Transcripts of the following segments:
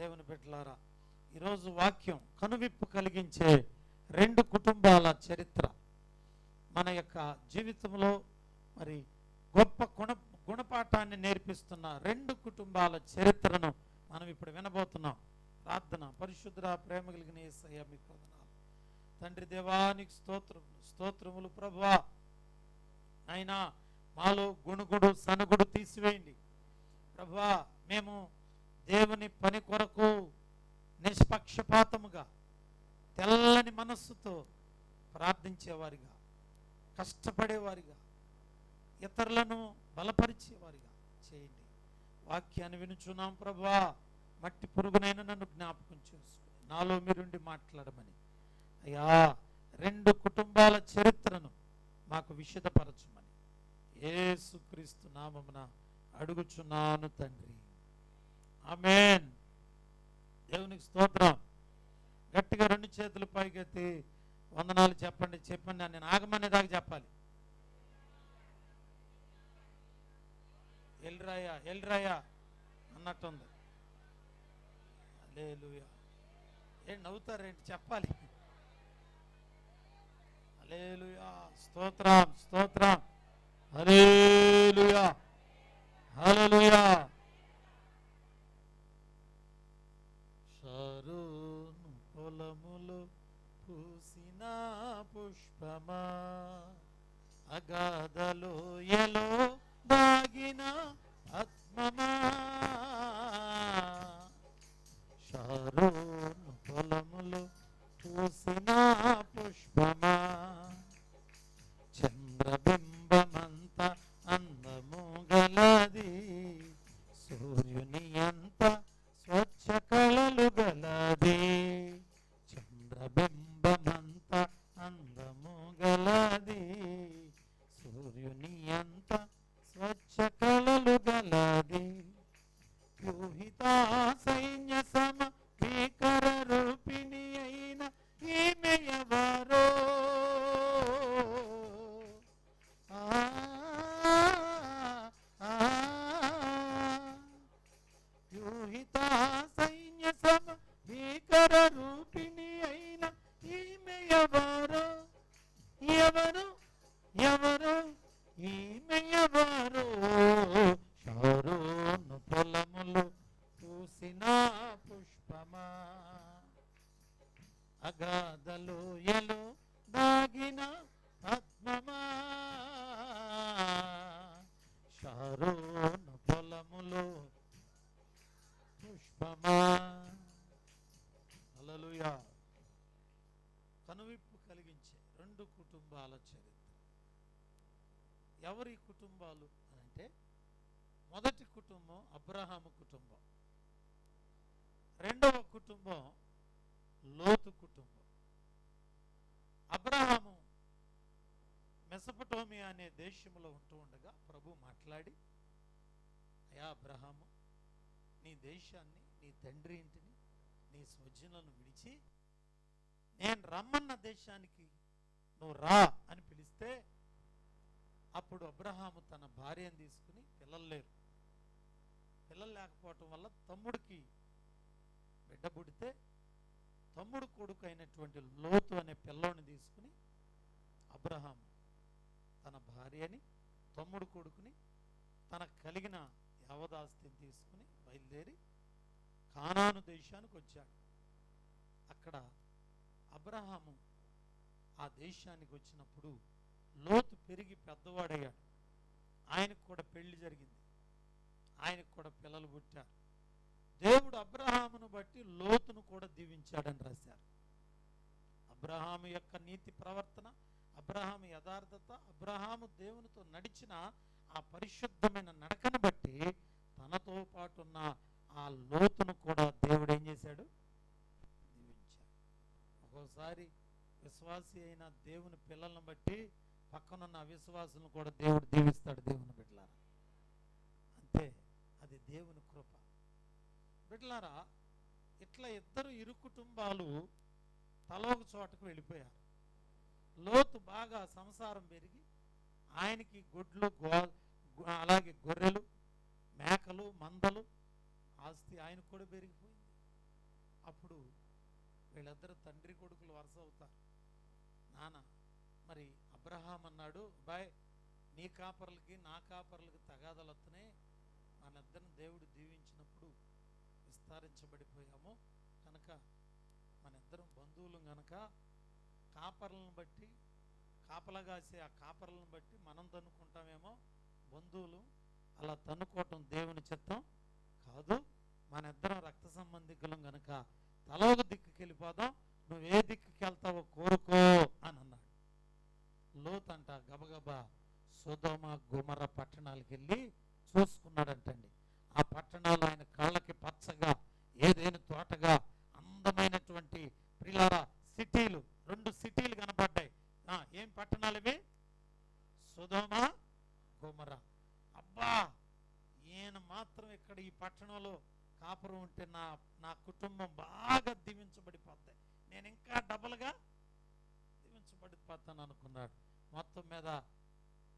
దేవుని బిడ్డలారా, ఈరోజు వాక్యం కనువిప్పు కలిగించే రెండు కుటుంబాల చరిత్ర మన యొక్క జీవితంలో మరి గొప్ప గుణపాఠాన్ని నేర్పిస్తున్న రెండు కుటుంబాల చరిత్రను మనం ఇప్పుడు వినబోతున్నాం. ప్రార్థన. పరిశుద్ధ ప్రేమ కలిగిన యేసయ్య మీకు వందనాలు తండ్రి. దేవానికి స్తోత్రములు ప్రభువా. అయినా మాలో గుణుగుడు సనుగుడు తీసివేయండి ప్రభువా. మేము దేవుని పని కొరకు నిష్పక్షపాతముగా తెల్లని మనస్సుతో ప్రార్థించేవారిగా, కష్టపడేవారిగా, ఇతరులను బలపరిచేవారిగా చేయండి. వాక్యాన్ని వినుచున్నాం ప్రభువా. మట్టి పురుగునైన నన్ను జ్ఞాపకం చేసుకుని నాలో మీరుండి మాట్లాడమని అయ్యా, రెండు కుటుంబాల చరిత్రను మాకు విషదపరచమని యేసుక్రీస్తు నామమున అడుగుచున్నాను తండ్రి. ఆమేన్. దేవునికి స్తోత్రం. గట్టిగా రెండు చేతులు పైకెత్తి వందనాలు చెప్పండి. చెప్పండి, నేను ఆగమనేదాకా చెప్పాలి. ఎల్రాయా ఎల్రాయా అన్నట్టుంది. హల్లెలూయా. ఏం నవ్వుతారేంటి? చెప్పాలి. హల్లెలూయా. స్తోత్రం స్తోత్రం. హల్లెలూయా హల్లెలూయా. షారోను పొలములో పూసిన పుష్పమా, అగాధలోయలో దాగిన ఆత్మమా. షారోను పొలములో పూసిన పుష్పమా, చంద్రబింబమంత అందము గలది, సూర్యుని అంత స్వచ్ఛ కళలు గలది. చంద్రబింబమంత అందము గలది, సూర్యుని అంత స్వచ్ఛ కళలు గలది. వ్యూహిత సైన్య సమ భీకర రూపిణి అయిన ఈమె ఎవరో, వ్యూహిత సైన్య సమ భీకర రూపిణి అయిన ఈమె ఎవరో, ఎవరు ఎవరు ఈమె ఎవరో. షారోను పొలములో పూసిన పుష్పమా, అగాధలోయలో దాగిన ఆత్మమా. షారోను పొలములో పుష్పమా. హల్లెలూయా. కనువిప్పు కలిగించే రెండు కుటుంబాల చరిత్ర. ఎవరి కుటుంబాలు అంటే, మొదటి కుటుంబం అబ్రహాము కుటుంబం, రెండవ కుటుంబం లోతు కుటుంబం. అబ్రహాము మెసొపొటేమియా అనే దేశంలో ఉంటూ ఉండగా ప్రభు మాట్లాడి, అయా అబ్రహాము, నీ దేశాన్ని, నీ తండ్రి ఇంటిని, నీ స్వజనులను విడిచి నేను రమ్మన్న దేశానికి నువ్వు రా అని పిలిస్తే, అప్పుడు అబ్రహాము తన భార్యను తీసుకుని, పిల్లలు లేరు, పిల్లలు లేకపోవటం వల్ల తమ్ముడికి బిడ్డ పుడితే తమ్ముడు కొడుకు అయినటువంటి లోతు అనే పిల్లోని తీసుకుని అబ్రహాము తన భార్యని, తమ్ముడు కొడుకుని, తనకు కలిగిన యావదాస్తిని తీసుకుని బయలుదేరి కానాను దేశానికి వచ్చాడు. అక్కడ అబ్రహాము ఆ దేశానికి వచ్చినప్పుడు లోతు పెరిగి పెద్దవాడయ్యాడు. ఆయనకు కూడా పెళ్లి జరిగింది, ఆయనకు కూడా పిల్లలు పుట్టారు. దేవుడు అబ్రహామును బట్టి లోతును కూడా దీవించాడని రాశారు. అబ్రహాము యొక్క నీతి ప్రవర్తన, అబ్రహాము యథార్థత, అబ్రహాము దేవునితో నడిచిన ఆ పరిశుద్ధమైన నడకను బట్టి తనతో పాటు ఉన్న ఆ లోతును కూడా దేవుడు ఏం చేశాడు? దీవించాడు. ఒక్కోసారి విశ్వాసి అయిన దేవుని పిల్లలను బట్టి పక్కనున్న అవిశ్వాసులను కూడా దేవుడు దీవిస్తాడు. దేవుని బిడ్డలారా, అంతే, అది దేవుని కృప. బిడ్డలారా, ఇట్లా ఇద్దరు ఇరు కుటుంబాలు తలోక చోటకు వెళ్ళిపోయారు. లోతు బాగా సంసారం పెరిగి ఆయనకి గొడ్లు అలాగే గొర్రెలు మేకలు మందలు ఆస్తి ఆయనకు కూడా పెరిగిపోయింది. అప్పుడు వీళ్ళిద్దరు తండ్రి కొడుకులు వరుస అవుతారు. నాన్న మరి అబ్రహాం అన్నాడు, బాయ్ నీ కాపర్లకి నా కాపర్లకి తగాదాలు వస్తున్నాయి, మనిద్దరిని దేవుడు దీవించినప్పుడు విస్తరించబడిపోయాము కనుక మనిద్దరం బంధువులు గనక కాపర్లను బట్టి కాపలగాసే ఆ కాపర్లను బట్టి మనం తన్నుకుంటామేమో, బంధువులు అలా తన్నుకోవటం దేవుని చిత్తం కాదు. మన ఇద్దరం రక్త సంబంధికులం గనక తల ఒక దిక్కుకి వెళ్ళిపోదాం, నువ్వు ఏ దిక్కుకి వెళ్తావో కోరుకో అని అన్నాడు. లోతంట గబగబా సొదొమ గొమొర్రా పట్టణాలకు వెళ్ళి చూసుకున్నాడంటండి. ఆ పట్టణాలు ఆయన కళ్ళకి పచ్చగా ఏదైనా తోటగా అందమైనటువంటి ప్రిలారా సిటీలు, 2 సిటీలు కనపడ్డాయి. ఏం పట్టణాలు ఇవి? సొదొమ గొమొర్రా. అబ్బా ఈయన మాత్రం ఇక్కడ ఈ పట్టణంలో కాపురం ఉంటే నా కుటుంబం బాగా దీవించబడిపోతాయి, నేను ఇంకా డబల్గా దీవించబడిపోతాను అనుకున్నాడు. మొత్తం మీద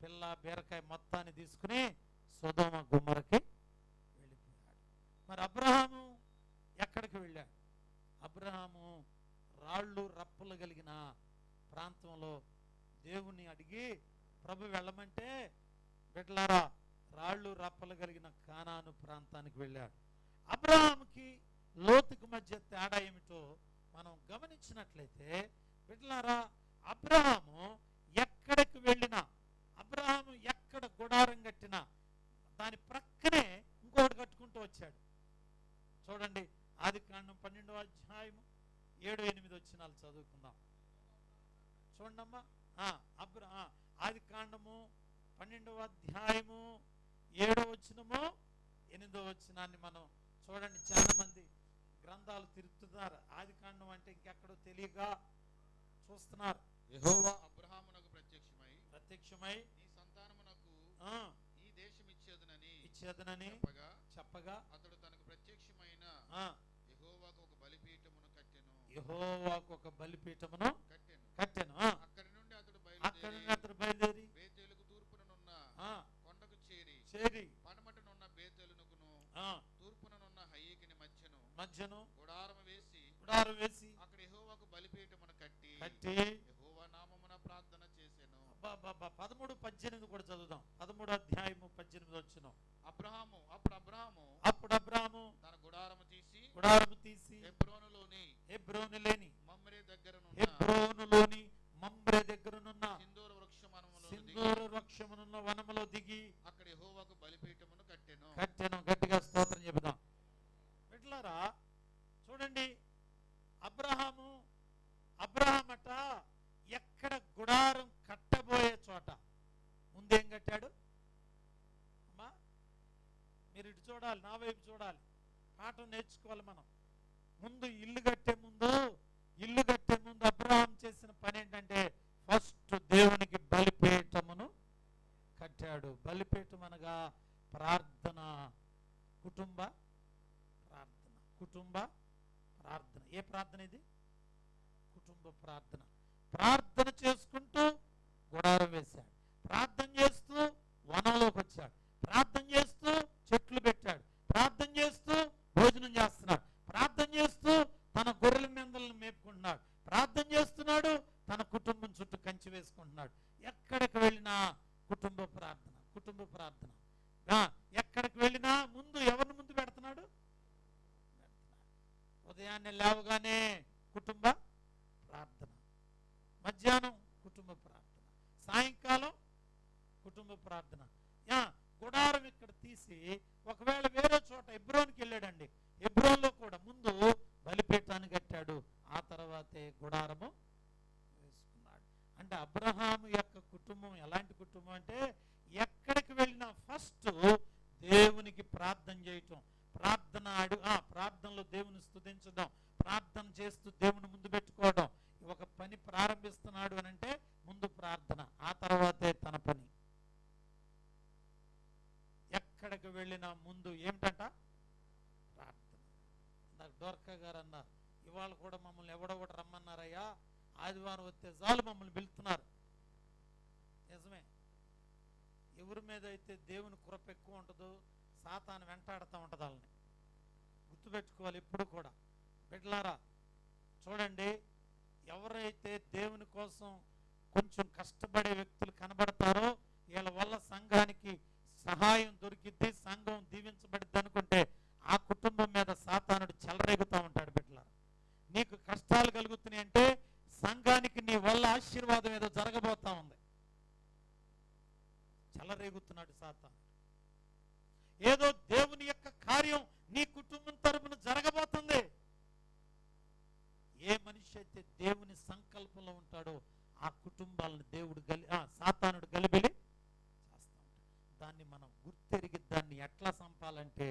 పిల్ల బీరకాయ మొత్తాన్ని తీసుకుని సొదొమ గొమొర్రాకి వెళ్ళిపోయాడు. మరి అబ్రహాము ఎక్కడికి వెళ్ళాడు? అబ్రహాము రాళ్ళు రప్పలు కలిగిన ప్రాంతంలో దేవుని అడిగి ప్రభు వెళ్ళమంటే బిడ్డలారా రాళ్ళు రప్పలు కలిగిన కానాను ప్రాంతానికి వెళ్ళాడు. అబ్రహాముకి లోతుకు మధ్య తేడా ఏమిటో మనం గమనించినట్లయితే బిడ్డలారా, అబ్రహాము ఎక్కడికి వెళ్ళినా, అబ్రహాము ఎక్కడ గుడారం కట్టినా దాని ప్రక్కనే ఇంకోటి కట్టుకుంటూ వచ్చాడు. చూడండి, ఆదికాండం 12వ అధ్యాయము 7-8 వచనాలు చదువుకుందాం. చూడమ్మా, ఆదికాండము 12వ అధ్యాయము 7వ వచనము 8వ వచనాన్ని మనం చూడండి. చాలా మంది గ్రంథాలు తిరుగుతున్నారు, ఆదికాండం అంటే ఇంకెక్కడో తెలియక చూస్తున్నారు. యెహోవా అబ్రహామునకు ప్రత్యక్షమై నీ సంతానమునకు ఈ దేశం ఇచ్చేదనని చెప్పగా అతడు తనకు ప్రత్యక్షమైన యెహోవాకు ఒక బలిపీఠమును కట్టెను. అక్కడి నుండి అతడు బయలుదేరి బేతేలుకు తూర్పుననున్న కొండకు చేరి పడమటనున్న బేతేలునకును తూర్పుననున్న హయ్యకిని మధ్యను గుడారము వేసి అక్కడ యెహోవాకు బలిపీఠమును కట్టి యెహోవా నామమున ప్రార్థన చేసెను. 13-18 కూడా చదువుదాం. 13వ అధ్యాయము 18 వచనం. అప్పుడు అబ్రహాము తన గుడారము తీసి హెబ్రోనులోని మమ్రే దగ్గరనున్న సింధూర వృక్షమునున్న వనములో దిగి అక్కడ యెహోవాకు బలిపీఠమును కట్టెను. గట్టిగా స్తోత్రం చెబుదాం. బిడ్డలారా చూడండి, అబ్రహామట ఎక్కడ గుడారం కట్టబోయే చోట ముందేం కట్టాడు? అమ్మా మీరు ఇటు చూడాలి, నా వైపు చూడాలి, పాఠం నేర్చుకోవాలి మనం. ముందు ఇల్లు కట్టే ముందు అబ్రహాం చేసిన పని ఏంటంటే ఫస్ట్ దేవునికి బలిపీఠమును కట్టాడు. బలిపీఠం అనగా ప్రార్థన, కుటుంబ ప్రార్థన. ఏ ప్రార్థన ఇది? కుటుంబ ప్రార్థన చేసుకుంటూ గుడారం వేశాడు, ప్రార్థన చేస్తూ వనంలోకి వచ్చాడు, ప్రార్థన చేస్తూ చెట్లు పెట్టాడు, ప్రార్థన చేస్తూ భోజనం చేస్తున్నాడు, ప్రార్థన చేస్తూ తన గొర్రెల మందలను మేపుకుంటున్నాడు, ప్రార్థన చేస్తున్నాడు, తన కుటుంబం చుట్టూ కంచి వేసుకుంటున్నాడు. ఎక్కడికి వెళ్ళినా కుటుంబ ప్రార్థన. ఎక్కడికి వెళ్ళినా ముందు ఎవరిని ముందు పెడుతున్నాడు? ఉదయాన్నే లేవగానే కుటుంబ ప్రార్థన, మధ్యాహ్నం కుటుంబ ప్రార్థన, సాయంకాలం కుటుంబ ప్రార్థన. గుడారం ఇక్కడ తీసి ఒకవేళ వేరే చోట హెబ్రోన్కి వెళ్ళాడండి, హెబ్రోన్లో కూడా ముందు బలిపీఠాన్ని కట్టాడు, ఆ తర్వాతే గుడారము వేసుకున్నాడు. అంటే అబ్రహాము యొక్క కుటుంబం ఎలాంటి కుటుంబం అంటే ఎక్కడికి వెళ్ళినా ఫస్ట్ దేవునికి ప్రార్థన చేయటం, ప్రార్థనలో దేవుని స్తుతించడం, ప్రార్థన చేస్తూ దేవుని ముందు పెట్టుకోవడం. ఒక పని ప్రారంభిస్తున్నాడు అని అంటే ముందు ప్రార్థన, ఆ తర్వాతే తన పని. ఎక్కడికి వెళ్ళినా ముందు ఏమిటంట? ప్రార్థన. నాకు డోర్కా గారు అన్నారు, ఇవాళ కూడా మమ్మల్ని ఎవడో ఒకటి రమ్మన్నారయ్యా, ఆదివారం వస్తే చాలు మమ్మల్ని పిలుస్తున్నారు. నిజమే, ఎవరి మీద అయితే దేవుని కృప ఎక్కువ ఉంటుందో సాతాను వెంటాడుతూ ఉంటుంది. వాళ్ళని గుర్తుపెట్టుకోవాలి ఎప్పుడు కూడా. బిడ్డలారా చూడండి, ఎవరైతే దేవుని కోసం కొంచెం కష్టపడే వ్యక్తులు కనబడతారో వీళ్ళ వల్ల సంఘానికి సహాయం దొరికిద్ది, సంఘం దీవించబడిద్ది అనుకుంటే ఆ కుటుంబం మీద సాతానుడు చెలరేగుతూ ఉంటాడు. బిడ్డలారా, నీకు కష్టాలు కలుగుతున్నాయి అంటే సంఘానికి నీ వల్ల ఆశీర్వాదం ఏదో జరగబోతా ఉంది. చెలరేగుతున్నాడు సాతాను. ఏదో దేవుని యొక్క కార్యం నీ కుటుంబం తరపున జరగబోతుంది. ఏ మనిషి అయితే దేవుని సంకల్పంలో ఉంటాడో ఆ కుటుంబాలను దేవుడు సాతానుడు గలిబిలి చేస్తూ ఉంటాడు. దాన్ని మనం గుర్తెరిగి దాన్ని ఎట్లా సంపాలంటే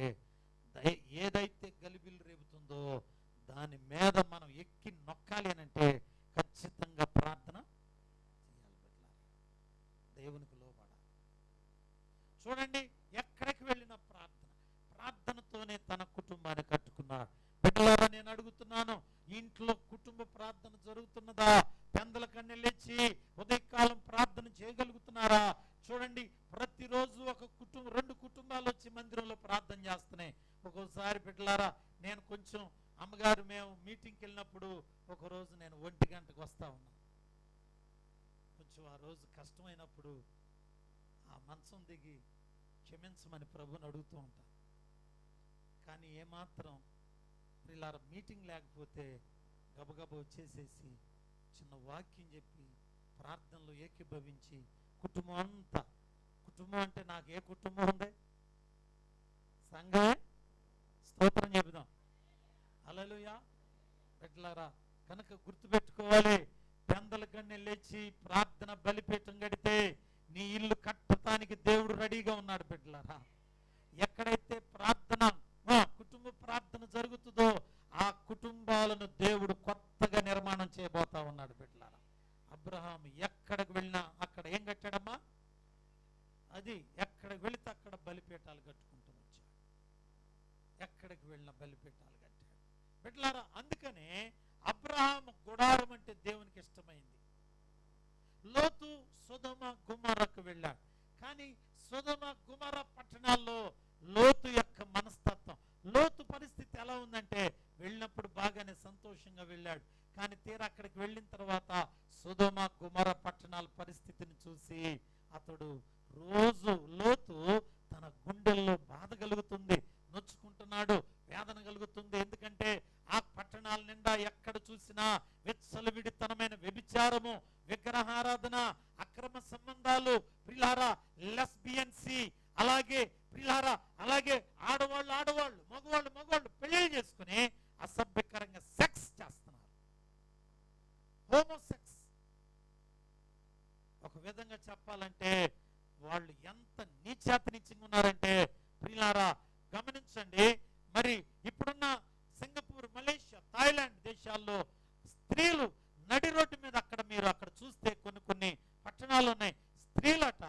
ఏదైతే గలిబిలి రేపుతుందో దాని మీద మనం ఎక్కి నొక్కాలి అని అంటే ఖచ్చితంగా ప్రార్థన చేయాలి. బిడ్డలారా, దేవునికి లోబడాలి. చూడండి, ఎక్కడికి వెళ్ళిన ప్రార్థనతోనే తన కుటుంబాన్ని కట్టుకున్నాడు. బిడ్డలారా, నేను అడుగుతున్నాను, ఇంట్లో కుటుంబ ప్రార్థన జరుగుతున్నదా? పెందల కన్ను లేచి ఉదయకాలం ప్రార్థన చేయగలుగుతున్నారా? చూడండి, ప్రతిరోజు ఒక కుటుంబం 2 కుటుంబాలు వచ్చి మందిరంలో ప్రార్థన చేస్తున్నాయి. ఒక్కోసారి బిడ్డలారా, నేను కొంచెం అమ్మగారు మేము మీటింగ్కి వెళ్ళినప్పుడు ఒకరోజు నేను 1 గంటకు వస్తా ఉన్నాను. కొంచెం ఆ రోజు కష్టమైనప్పుడు ఆ మంచం దిగి క్షమించమని ప్రభుని అడుగుతూ ఉంటాను. కానీ ఏమాత్రం పిల్లల మీటింగ్ లేకపోతే గబగబ వచ్చేసేసి చిన్న వాక్యం చెప్పి ప్రార్థనలో ఏకీభవించి కుటుంబం అంటే నాకు ఏ కుటుంబం ఉంది? సంఘమే. స్తోత్రం చెబుదాం. హల్లెలూయా. బిడ్డలారా, కనుక గుర్తుపెట్టుకోవాలి, పెందల కన్ను లేచి ప్రార్థన బలిపీఠం కడితే నీ ఇల్లు కట్టడానికి దేవుడు రెడీగా ఉన్నాడు. బిడ్డలారా, ఎక్కడైతే కుటుంబ ప్రార్థన జరుగుతుందో ఆ కుటుంబాలను దేవుడు కొత్తగా నిర్మాణం చేయబోతా ఉన్నాడు. బిడ్డలారా, అబ్రహాం ఎక్కడికి వెళ్ళినా అక్కడ ఏం కట్టాడమ్మా? అది ఎక్కడికి వెళితే అక్కడ బలిపీఠాలు కట్టుకుంటూ వచ్చాడు. ఎక్కడికి వెళ్ళిన బలిపీఠాలు కట్టాడు. బిడ్డలారా, అందుకనే అబ్రహాం గుడారం అంటే దేవునికి ఇష్టమైంది. లోతు సొదొమ గుమర్రకు వెళ్ళాడు. కానీ సొదొమ గుమర్ర పట్టణాల్లో లోతు యొక్క మనస్తత్వం, లోతు పరిస్థితి ఎలా ఉందంటే వెళ్ళినప్పుడు బాగానే సంతోషంగా వెళ్ళాడు. కానీ తీరా అక్కడికి వెళ్ళిన తర్వాత సొదొమ గుమర్ర పట్టణాల పరిస్థితిని చూసి అతడు లోతు తన గుండెల్లో బాధ కలుగుతుంది, నొచ్చుకుంటున్నాడు, వేదన కలుగుతుంది. ఎందుకంటే ఆ పట్టణాల నిండా ఎక్కడ చూసినా విచ్చలవిడితనమైన వ్యభిచారము, విగ్రహారాధన, అక్రమ సంబంధాలు, ప్రియులారా లెస్బియన్సీ, అలాగే ప్రియులారా అలాగే ఆడవాళ్ళు మగవాళ్ళు పెళ్లి చేసుకుని అసభ్యకరంగా సెక్స్ చేస్తున్నారు. హోమోసెక్స్. ఒక విధంగా చెప్పాలంటే వాళ్ళు ఎంత నీచాతినిచ్చింగా ఉన్నారంటే ప్రియులారా గమనించండి. మరి ఇప్పుడున్న సింగపూర్, మలేషియా, థాయిలాండ్ దేశాల్లో స్త్రీలు నడి రోడ్డు మీద అక్కడ చూస్తే కొన్ని పట్టణాలు ఉన్నాయి. స్త్రీలట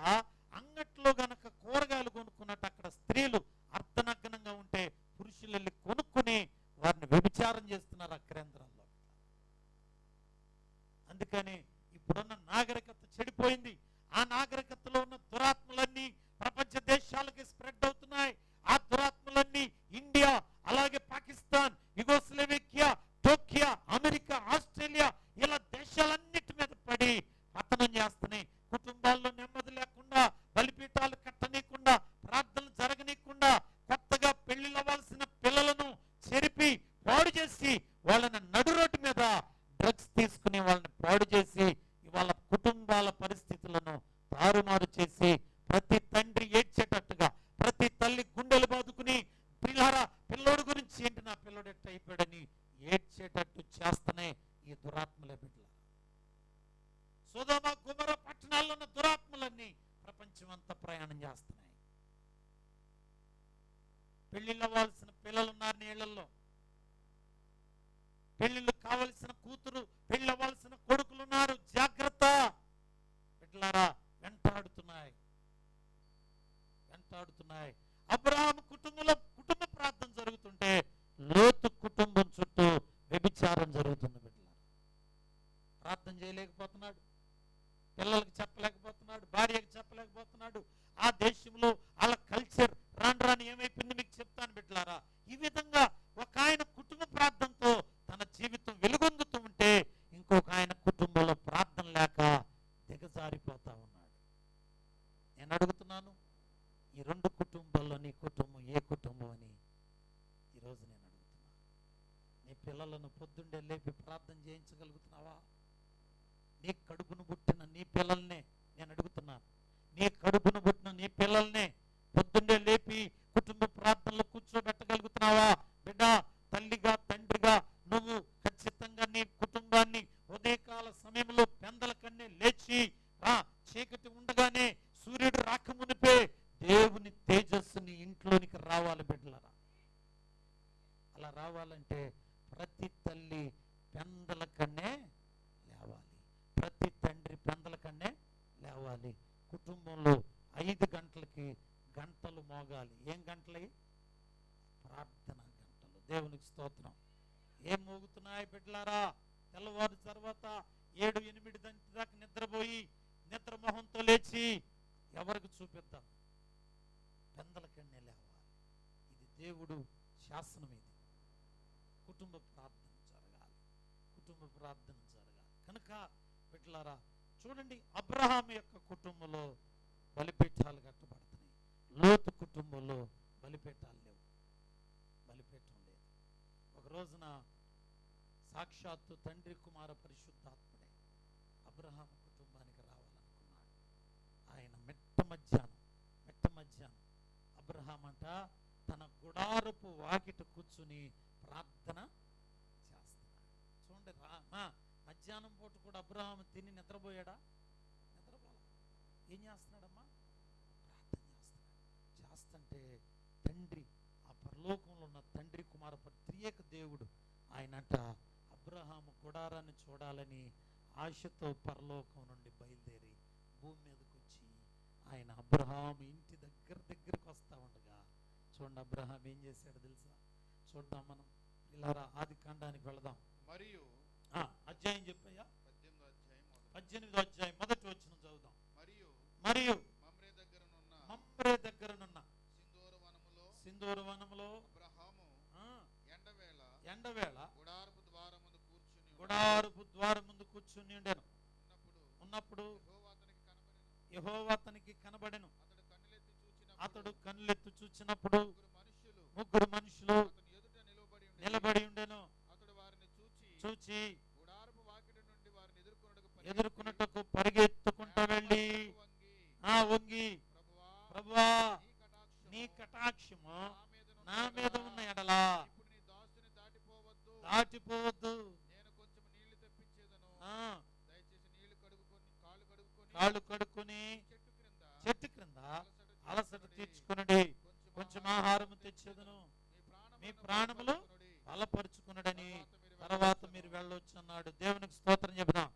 అంగట్లో గనక కూరగాయలు కొనుక్కున్నట్టు అక్కడ స్త్రీలు అర్ధనగ్నంగా ఉంటే పురుషులు వెళ్ళి కొనుక్కుని వారిని వ్యభిచారం చేస్తున్నారు ఆ కేంద్రంలో. అందుకని ఇప్పుడున్న నాగరికత చెడిపోయింది. ఆ నాగరికతలో ఉన్న దురాత్మలన్నీ ప్రపంచ దేశాలకి స్ప్రెడ్ అవుతున్నాయి. ఆ దురాత్మలన్నీ ఇండియా, అలాగే పాకిస్తాన్, యుగోస్లోవేకియా, టోకియో, అమెరికా, ఆస్ట్రేలియా ఇలా దేశాలన్నిటి మీద పడి పతనం చేస్తున్నాయి. కుటుంబాల్లో నెమ్మది లేకుండా, బలిపీఠాలు కట్టనీయకుండా, ప్రార్థనలు జరగనీయకుండా, కొత్తగా పెళ్లిళ్ళు అవ్వాల్సిన పిల్లలను చెరిపి పాడు చేసి వాళ్ళని నడు రోడ్డు మీద డ్రగ్స్ తీసుకుని వాళ్ళని పాడు చేసి వాళ్ళ కుటుంబాల పరిస్థితులను తారుమారు చేసి ప్రతి తండ్రి ఏడ్చేటట్టుగా, ప్రతి తల్లి గుండెలు బాదుకుని పిల్లోడు గురించి ఏంటి నా పిల్లోడు ఎట్ట అయిపోయాడని ఏడ్చేటట్టు చేస్తనే ఈ దురాత్మలే. బిడ్డల సొదొమ గుమర్ర పట్టణాల్లో ఉన్న దురాత్మలన్నీ ప్రపంచం అంతా ప్రయాణం చేస్తున్నాయి. పెళ్లిళ్ళు అవ్వాల్సిన పిల్లలు ఉన్నారు నీళ్లలో, పెళ్లిళ్ళు కావలసిన కూతురు, పెళ్లి అవ్వాల్సిన కొడుకులున్నారు. జాగ్రత్త బిడ్డలారా, వెంటాడుతున్నాయి. అబ్రహాము కుటుంబ ప్రార్థన జరుగుతుంటే లోతు కుటుంబం చుట్టూ వ్యభిచారం జరుగుతుంది. బిడ్డలారా, ప్రార్థన చేయలేకపోతున్నాడు, పిల్లలకు చెప్పలేకపోతున్నాడు, భార్యకు చెప్పలేకపోతున్నాడు. ఆ దేశంలో వాళ్ళ కల్చర్ రాను ఏమైపోయింది మీకు చెప్తాను బిడ్డలారా. ఈ విధంగా ఒక ఆయన కుటుంబ ప్రార్థనతో పిల్లలను పొద్దున్నే లేపి ప్రార్థన చేయించగలుగుతున్నావా? నీ కడుపును పుట్టిన నీ పిల్లల్నే నేను అడుగుతున్నాను. నీ కడుపును పుట్టిన నీ పిల్లల్నే పొద్దున్నే లేపి కుటుంబ ప్రార్థనలు కూర్చోబెట్టగలుగుతున్నావా? బిడ్డ, తల్లిగా తండ్రిగా నువ్వు ఖచ్చితంగా నీ కుటుంబాన్ని ఉదయకాల సమయంలో పెందల కన్నే లేచి చీకటి ఉండగానే సూర్యుడు రాకమునిపే దేవుని తేజస్సుని ఇంట్లోనికి రావాలి బిడ్డలారా. అలా రావాలంటే ప్రతి తల్లి పెందల కన్నే లేవాలి, ప్రతి తండ్రి పెందల కన్నే లేవాలి. కుటుంబంలో 5 గంటలకి గంటలు మోగాలి. ఏం గంటలు? ప్రార్థన గంటలు. దేవునికి స్తోత్రం. ఏం మోగుతున్నాయి బిడ్డలారా? తెల్లవారు తర్వాత 7-8 గంటల దాకా నిద్రపోయి నిద్ర మొహంతో లేచి ఎవరికి చూపిద్దాం? పెందల కన్నే లేవాలి. ఇది దేవుడు శాసనం. ఇది కుటుంబ ప్రార్థన జరగాలి, కుటుంబ ప్రార్థన జరగాలి. కనుక బిడ్డలారా చూడండి, అబ్రహాము యొక్క కుటుంబంలో బలిపీఠాలు కట్టబడుతున్నాయి. లోతు కుటుంబంలో బలిపీఠాలు లేవు, బలిపీఠం లేదు. ఒక రోజున సాక్షాత్తు తండ్రి కుమార పరిశుద్ధాత్ముడే అబ్రహాము కుటుంబానికి రావాలనుకున్నాడు. ఆయన మిట్ట మధ్యాహ్నం అబ్రహాం అంట తన గుడారపు వాకిట కూర్చుని ప్రార్థన చేస్తున్నాడు. చూడండి, మధ్యాహ్నం పూట కూడా అబ్రహాం తిని నిద్రపోయాడా? నిద్రపోలా. ఏం చేస్తున్నాడమ్మా? ప్రార్థన చేస్తున్నాడు. చేస్తుంటే తండ్రి, ఆ పరలోకంలో ఉన్న తండ్రి కుమార త్రియేక దేవుడు ఆయనంట అబ్రహాము గుడారాన్ని చూడాలని ఆశతో పరలోకం నుండి బయలుదేరి భూమి మీదకి వచ్చి ఆయన అబ్రహాము ఇంటి దగ్గరకు వస్తా ఉండగా చూడండి అబ్రహాం ఏం చేశాడు తెలుసా? చూద్దాం మనం. ఇలా ఆది కాండానికి వెళదాం. మరియు అధ్యాయం చెప్పయ్యా, 18వ అధ్యాయం మొదటి వచనం చదువుదాం. మరియు మమ్రే దగ్గరనున్న సింధూర వనములో అబ్రహాము ఎండవేళ గుడారపు ద్వారం ముందు కూర్చుని ఉన్నప్పుడు యెహోవా అతనికి కనబడెను. అతడు కన్నులెత్తి చూచినప్పుడు 3 మనుషులు నిలబడి ఉండెను. చూచి ఎదుర్కొన్నటకు పరిగెత్తుకుంటూ వెళ్ళి వంగి, ప్రభువా నీ కటాక్షము నా మీద ఉన్న ఎడలా దాటిపోవద్దు, కాళ్ళు కడుక్కొని చెట్టు క్రింద అలసట తీర్చుకునడి, కొంచెం ఆహారం తెచ్చేదను, మీ ప్రాణములు బలపరుచుకునడని, తర్వాత మీరు వెళ్ళొచ్చు అన్నాడు. దేవునికి స్తోత్రం చెబుదాం.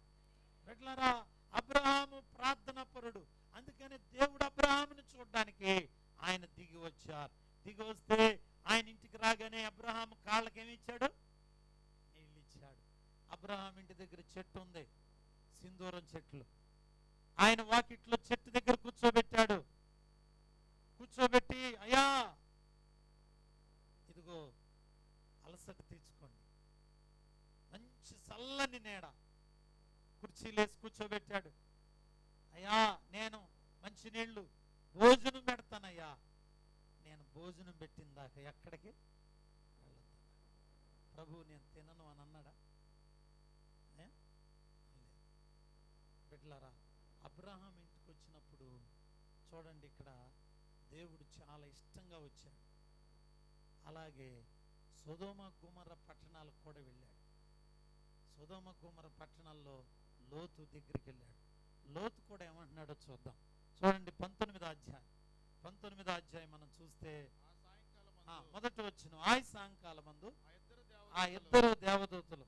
బిడ్డలారా, అబ్రహాము ప్రార్థన పరుడు. అందుకని దేవుడు అబ్రహాముని చూడడానికి ఆయన దిగి వచ్చారు. దిగి వస్తే ఆయన ఇంటికి రాగానే అబ్రహాము కాళ్ళకి ఏమి ఇచ్చాడు? నీళ్ళు ఇచ్చాడు. అబ్రహాం ఇంటి దగ్గర చెట్టు ఉంది, సింధూరం చెట్లు. ఆయన వాకిట్లో చెట్టు దగ్గర కూర్చోబెట్టాడు. కూర్చోబెట్టి, అయ్యా ఇదిగో అలసట తీర్చుకోండి. మంచి చల్లని నీడ కుర్చీలేసి కూర్చోబెట్టాడు. అయ్యా నేను మంచి నీళ్లు భోజనం పెడతానయ్యా. నేను భోజనం పెట్టిన దాకా ఎక్కడికి వెళ్ళొద్దు. ప్రభు నేను తినను అని అన్నాడా? బిడ్డలారా, అబ్రహాం ఇంటికి వచ్చినప్పుడు చూడండి, ఇక్కడ దేవుడు చాలా ఇష్టంగా వచ్చాడు. అలాగే సొదొమ గొమొర్రా పట్టణాలకు కూడా వెళ్ళాడు. సొదొమ గొమొర్రా పట్టణాల్లో లోతు దగ్గరికి వెళ్ళాడు. లోతు కూడా ఏమంటున్నాడో చూద్దాం. చూడండి 19వ అధ్యాయం మనం చూస్తే మొదటి వచ్చిన ఆ సాయంకాలం మందు ఆ ఇద్దరు దేవదూతలు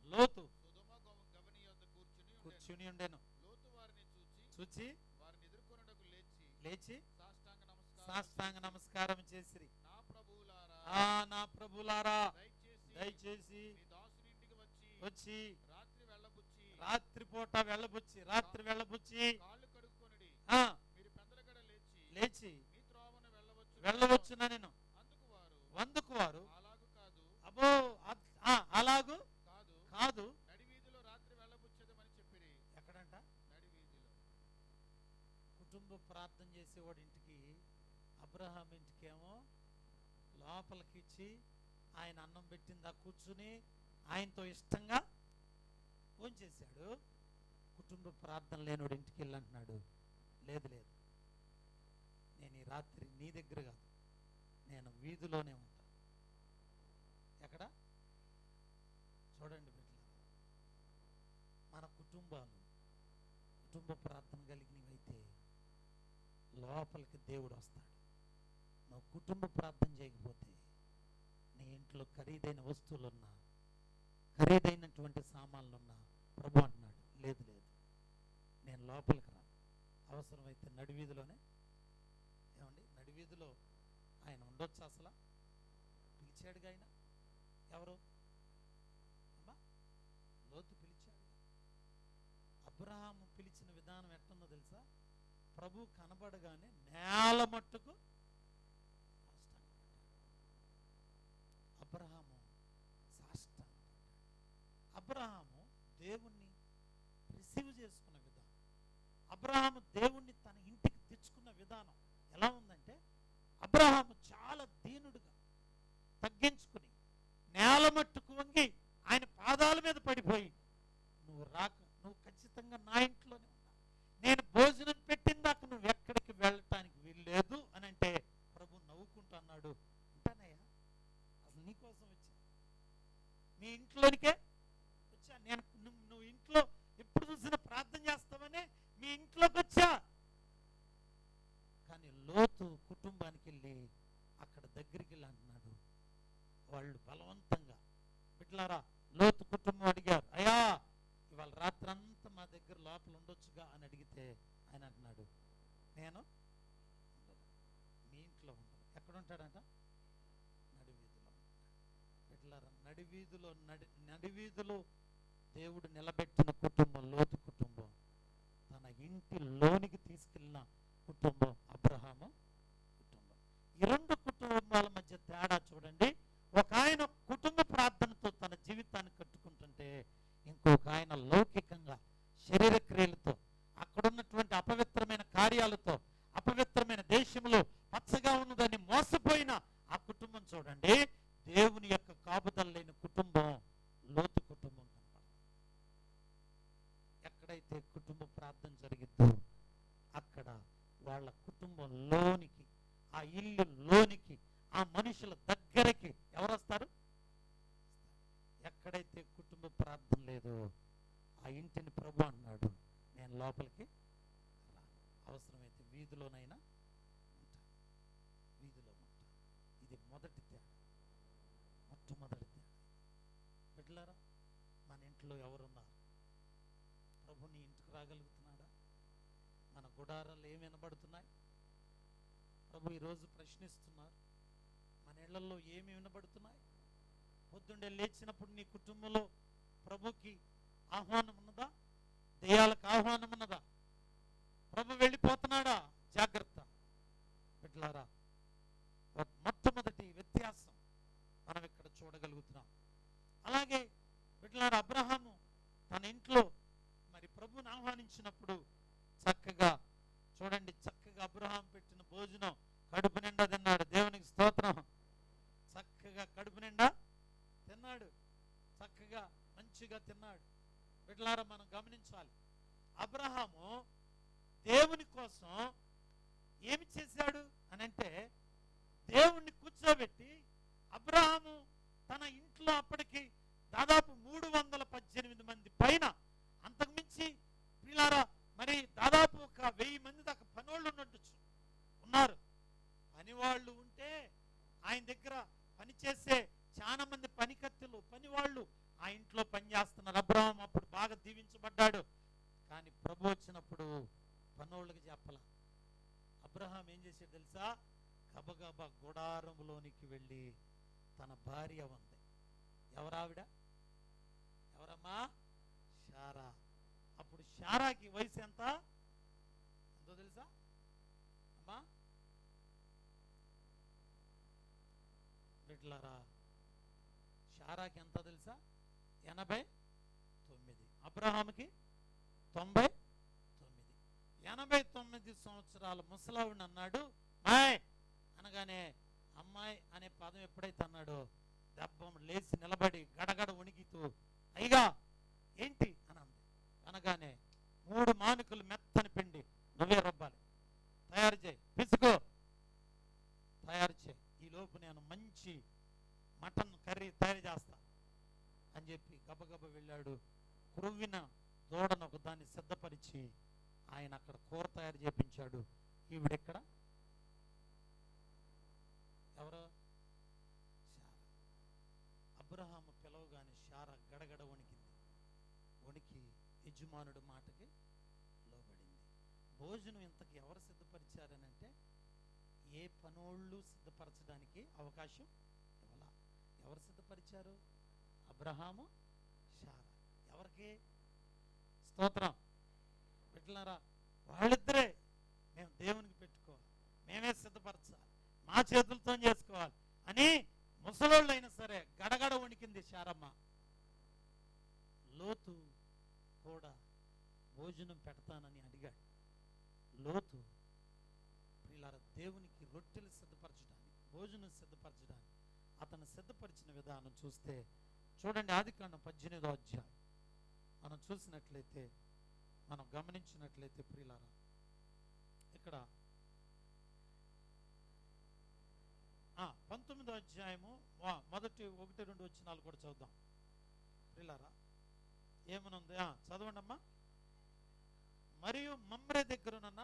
లోతు కూర్చుని ఉండెను. చూచి లేచి సాష్టాంగ నమస్కారం చేసిరి. నా ప్రభులారా, దయచేసి వచ్చి రాత్రి వెళ్ళబుచ్చి లేచి వెళ్ళవచ్చున నేను. అందుకు వారు అబ్బో అలాగూ కాదు, ఎక్కడంట? కుటుంబ ప్రార్థన చేసేవాడి ఇంటికి, అబ్రహాం ఇంటికేమో లోపలికి ఇచ్చి ఆయన అన్నం పెట్టిందా కూర్చుని ఆయనతో ఇష్టంగా భోంచేశాడు. కుటుంబ ప్రార్థన లేనోడు ఇంటికి వెళ్ళంటున్నాడు. లేదు లేదు, నేను ఈ రాత్రి నీ దగ్గర కాదు, నేను వీధిలోనే ఉంటా. ఎక్కడ చూడండి బిడ్డలారా, మన కుటుంబాలు కుటుంబ ప్రార్థన కలిగినవైతే లోపలికి దేవుడు వస్తాడు. నువ్వు కుటుంబ ప్రార్థన చేయకపోతే నీ ఇంట్లో ఖరీదైన వస్తువులున్నా, ఖరీదైనటువంటి సామాన్లున్నా ప్రభు అంటున్నాడు లేదు లేదు, నేను లోపలికి రాను. అవసరమైతే నడివీధిలోనే, ఏమండి నడివీధిలో ఆయన ఉండొచ్చు. అసలు పిలిచాడుగా ఆయన. ఎవరు అమ్మా? లోతు పిలిచాడు. అబ్రహాము పిలిచిన విధానం ఎట్టుందో తెలుసా? ప్రభు కనబడగానే నేల మట్టుకు అబ్రహాము సాష్టాంగపడ్డాడు. అబ్రహాము దేవుణ్ణి రిసీవ్ చేసుకున్న విధానం, అబ్రహాము దేవుణ్ణి తన ఇంటికి తెచ్చుకున్న విధానం ఎలా ఉందంటే, అబ్రహాము చాలా దీనుడుగా తగ్గించుకుని నేల మట్టుకు వంగి ఆయన పాదాల మీద పడిపోయి, నువ్వు రాక, నువ్వు ఖచ్చితంగా నా ఇంట్లోనే ఉన్నా, నేను భోజనం పెట్టిందాక నువ్వు ఎక్కడికి వెళ్ళటానికి వీల్లేదు అని అంటే ప్రభు నవ్వుకుంటూ అన్నాడు, ఉంటానయ్యా, అసలు నీకోసం వచ్చా, మీ ఇంట్లోనికే వచ్చా, నేను నువ్వు ఇంట్లో ఎప్పుడు చూసినా ప్రార్థన చేస్తావనే మీ ఇంట్లోకి వచ్చా. కానీ లోతు కుటుంబానికి వెళ్ళి అక్కడ దగ్గరికి వెళ్ళి అంటున్నాడు, వాళ్ళు బలవంతంగా, బిడ్డలారా లోతు కుటుంబం అడిగారు, అయ్యా ఇవాళ రాత్రంతా మా దగ్గర లోపల ఉండొచ్చుగా అని అడిగితే ఆయన అంటున్నాడు, నేను మీ ఇంట్లో ఉంటాను. ఎక్కడ ఉంటాడంట? నడివీధిలో. బిడ్డలారా నడివీధిలో దేవుడు నిలబెట్టిన కుటుంబం లోతు కుటుంబం. తన ఇంటిలోనికి తీసుకెళ్ళిన కుటుంబం అబ్రహాము కుటుంబం. ఈ రెండు కుటుంబాల మధ్య తేడా చూడండి. ఒక ఆయన కుటుంబ ప్రార్థనతో తన జీవితాన్ని కట్టుకుంటుంటే, ఇంకొక ఆయన లౌకికంగా శరీర క్రియలతో, అక్కడున్నటువంటి అపవిత్రమైన కార్యాలతో, అపవిత్రమైన దేశంలో పచ్చగా ఉన్నదని మోసపోయిన ఆ కుటుంబం చూడండి. దేవుని యొక్క కాపుదల లేని కుటుంబం లోతు కుటుంబం కనపడదు. ఎక్కడైతే కుటుంబ ప్రార్థన జరిగిద్దో అక్కడ వాళ్ళ కుటుంబంలోనికి, ఆ ఇల్లు లోనికి, ఆ మనుషుల దగ్గరికి ఎవరు వస్తారు? ఎక్కడైతే కుటుంబ ప్రార్థన లేదో ఆ ఇంటిని ప్రభు అన్నాడు, నేను లోపలికి రాను, అవసరమైతే వీధిలోనైనా ఉంటాను, వీధిలో ఉంటాను. ఇది మొదటి తేడా, మొట్టమొదటి తేడా. బిడ్డలారా, మన ఇంట్లో ఎవరున్నారు? ప్రభు నీ ఇంటికి రాగలుగుతున్నాడా? మన గుడారాలు ఏమి వినబడుతున్నాయి? ప్రభు ఈరోజు ప్రశ్నిస్తున్నారు, మన ఇళ్లలో ఏమి వినబడుతున్నాయి? పొద్దుండే లేచినప్పుడు నీ కుటుంబంలో ప్రభుకి ఆహ్వానం ఉన్నదా? దెయ్యాలకు ఆహ్వానం ఉన్నదా? ప్రభు వెళ్ళిపోతున్నాడా? జాగ్రత్త. బిడ్డలారా, మొట్టమొదటి వ్యత్యాసం మనం ఇక్కడ చూడగలుగుతున్నాం. అలాగే బిడ్డలారా, అబ్రహాము తన ఇంట్లో మరి ప్రభుని ఆహ్వానించినప్పుడు చక్కగా చూడండి, చక్కగా అబ్రహాం పెట్టిన భోజనం కడుపు నిండా తిన్నాడు. దేవునికి స్తోత్రం. చక్కగా కడుపు నిండా తిన్నాడు, చక్కగా మంచిగా తిన్నాడు. బిడ్డలారా, మనం గమనించాలి, అబ్రహాము దేవుని కోసం ఏమి చేశాడు అని అంటే, దేవుణ్ణి కూర్చోబెట్టి అబ్రహాము తన ఇంట్లో అప్పటికి దాదాపు 318 మంది పైన, అంతకుమించి పిల్లారా మరి దాదాపు ఒక 1000 మంది దాకా పనివాళ్ళు ఉన్నారు. పనివాళ్ళు ఉంటే ఆయన దగ్గర పనిచేసే చాలా మంది పనికత్తెలు, పనివాళ్ళు ఆ ఇంట్లో పనిచేస్తున్నారు. అబ్రహాం అప్పుడు బాగా దీవించబడ్డాడు. కానీ ప్రభు వచ్చినప్పుడు పనోళ్ళకి చెప్పలా. అబ్రహాం ఏం చేశాడు తెలుసా? గబగబా గుడారంలోనికి వెళ్ళి తన భార్య ఉంది. ఎవరావిడ? ఎవరమ్మా? శారా. అప్పుడు శారాకి వయసు ఎంతో తెలుసా అమ్మా? బిడ్డలారా, శారాకి ఎంత తెలుసా? 89. అబ్రహాముకి 99. 89 సంవత్సరాల ముసలావిని అన్నాడు. మాయ్ అనగానే అమ్మాయి అనే పదం ఎప్పుడైతే అన్నాడో దెబ్బ లేచి నిలబడి గడగడ వణికితూ అయ్యగా ఏంటి అని అంది. అనగానే 3 మానుకలు మెత్తని పిండి నువ్వే రుబ్బాలి, తయారు చేయి, పిసుకో, తయారు చేయి, ఈలోపు నేను మంచి మటన్ కర్రీ తయారు చేస్తా అని చెప్పి గబగబ వెళ్ళాడు. క్రొవ్విన దూడను ఒక దాన్ని సిద్ధపరిచి ఆయన అక్కడ కూర తయారు చేపించాడు. ఈవిడెక్కడ? ఎవరో శారా. అబ్రహాము పిలవగానే శారా గడగడ వణికింది. వణికి యజమానుడు మాటకి లోబడింది. భోజనం ఇంతకు ఎవరు సిద్ధపరిచారనంటే ఏ పనోళ్ళు సిద్ధపరచడానికి అవకాశం ఇవ్వాల. ఎవరు సిద్ధపరిచారు? అబ్రహాము, శారా. ఎవరికి? స్తోత్రం. పెట్టినారా? వాళ్ళిద్దరే మేము దేవునికి పెట్టుకోవాలి, మేమే సిద్ధపరచాలి, మా చేతులతో చేసుకోవాలి అని ముసలోళ్ళు అయినా సరే గడగడ వణికింది శారమ్మ. లోతు కూడా భోజనం పెడతానని అడిగాడు. లోతు ప్రియులారా దేవునికి రొట్టెలు సిద్ధపరచడానికి, భోజనం సిద్ధపరచడానికి అతను సిద్ధపరిచిన విధానం చూస్తే చూడండి. ఆదికాండం 18వ అధ్యాయం మనం చూసినట్లయితే, మనం గమనించినట్లయితే ప్రియులారా, ఇక్కడ 19వ అధ్యాయము మొదటి 1-2 వచనాలు కూడా చదువుదాం ప్రియులారా. ఏమనుంది చదవండి అమ్మా. మరియు మమ్రే దగ్గరనున్న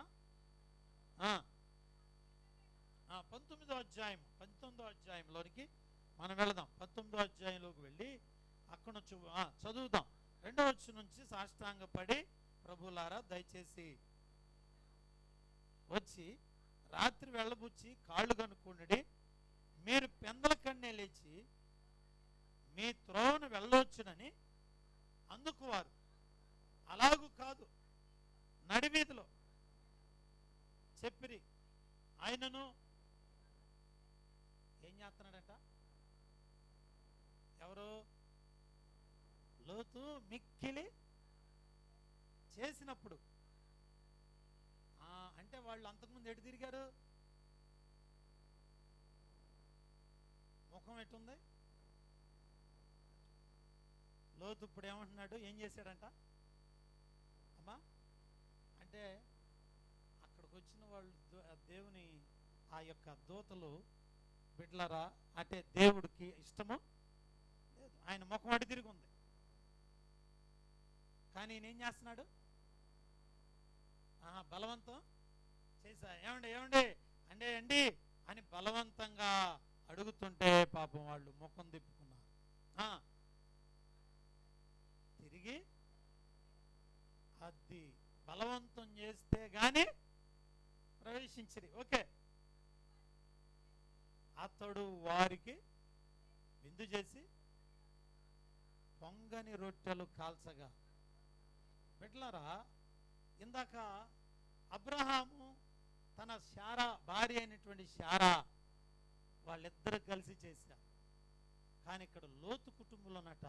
19వ అధ్యాయంలోనికి మనం వెళదాం. 19వ అధ్యాయంలోకి వెళ్ళి అక్కడ నుంచి చదువుదాం. 2వ వచనం నుంచి సాష్టాంగపడి ప్రభులారా దయచేసి వచ్చి రాత్రి వెళ్ళబుచ్చి కాళ్ళు కనుక్కుండి, మీరు పెందల కన్నే లేచి మీ త్రోవను వెళ్ళొచ్చునని అందుకువారు. అలాగూ కాదు, నడివీధిలో చెప్పిరి. ఆయనను ఏం చేస్తున్నాడంట? ఎవరు? లోతు మిక్కిలి చేసినప్పుడు. అంటే వాళ్ళు అంతకుముందు ఎటు తిరిగారు? ముఖం ఎటుంది? లోతు ఇప్పుడు ఏమంటున్నాడు? ఏం చేశాడంట అమ్మా? అంటే అక్కడికి వచ్చిన వాళ్ళు దేవుని ఆ యొక్క దూతలు బిడ్డలారా, అంటే దేవుడికి ఇష్టము లేదు, ఆయన ముఖం అటు తిరిగి ఉంది. కానీ ఈయన ఏం చేస్తున్నాడు? బలవంతం చేసా. ఏమండి ఏమండి అంటే అండి అని బలవంతంగా అడుగుతుంటే పాపం వాళ్ళు ముఖం తిప్పుకున్నారు. తిరిగి అది బలవంతం చేస్తే గాని ప్రవేశించరు. ఓకే, అతడు వారికి విందు చేసి పొంగని రొట్టెలు కాల్చగా. బిడ్డలారా, ఇందాక అబ్రహాము తన శారా భార్య అయినటువంటి శారా వాళ్ళిద్దరు కలిసి చేశారు. కానీ ఇక్కడ లోతు కుటుంబంలోనట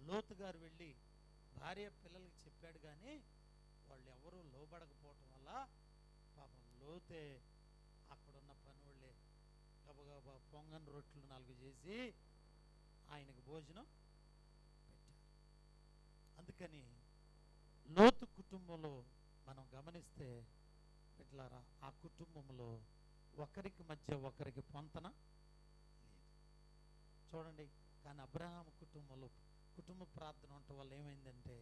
లోతు గారు వెళ్ళి భార్య పిల్లలకి చెప్పాడు, కానీ వాళ్ళు ఎవరూ లోబడకపోవటం వల్ల పాపం లోతే అక్కడున్న పని వాళ్ళే గబగబా పొంగని రొట్టెలు 4 చేసి ఆయనకు భోజనం పెట్టారు. అందుకని లోతు కుటుంబంలో మనం గమనిస్తే ఇట్లారా, ఆ కుటుంబంలో ఒకరికి మధ్య ఒకరికి పొంతన లేదు. చూడండి. కానీ అబ్రహాము కుటుంబంలో కుటుంబ ప్రార్థన ఉండటం వల్ల ఏమైందంటే,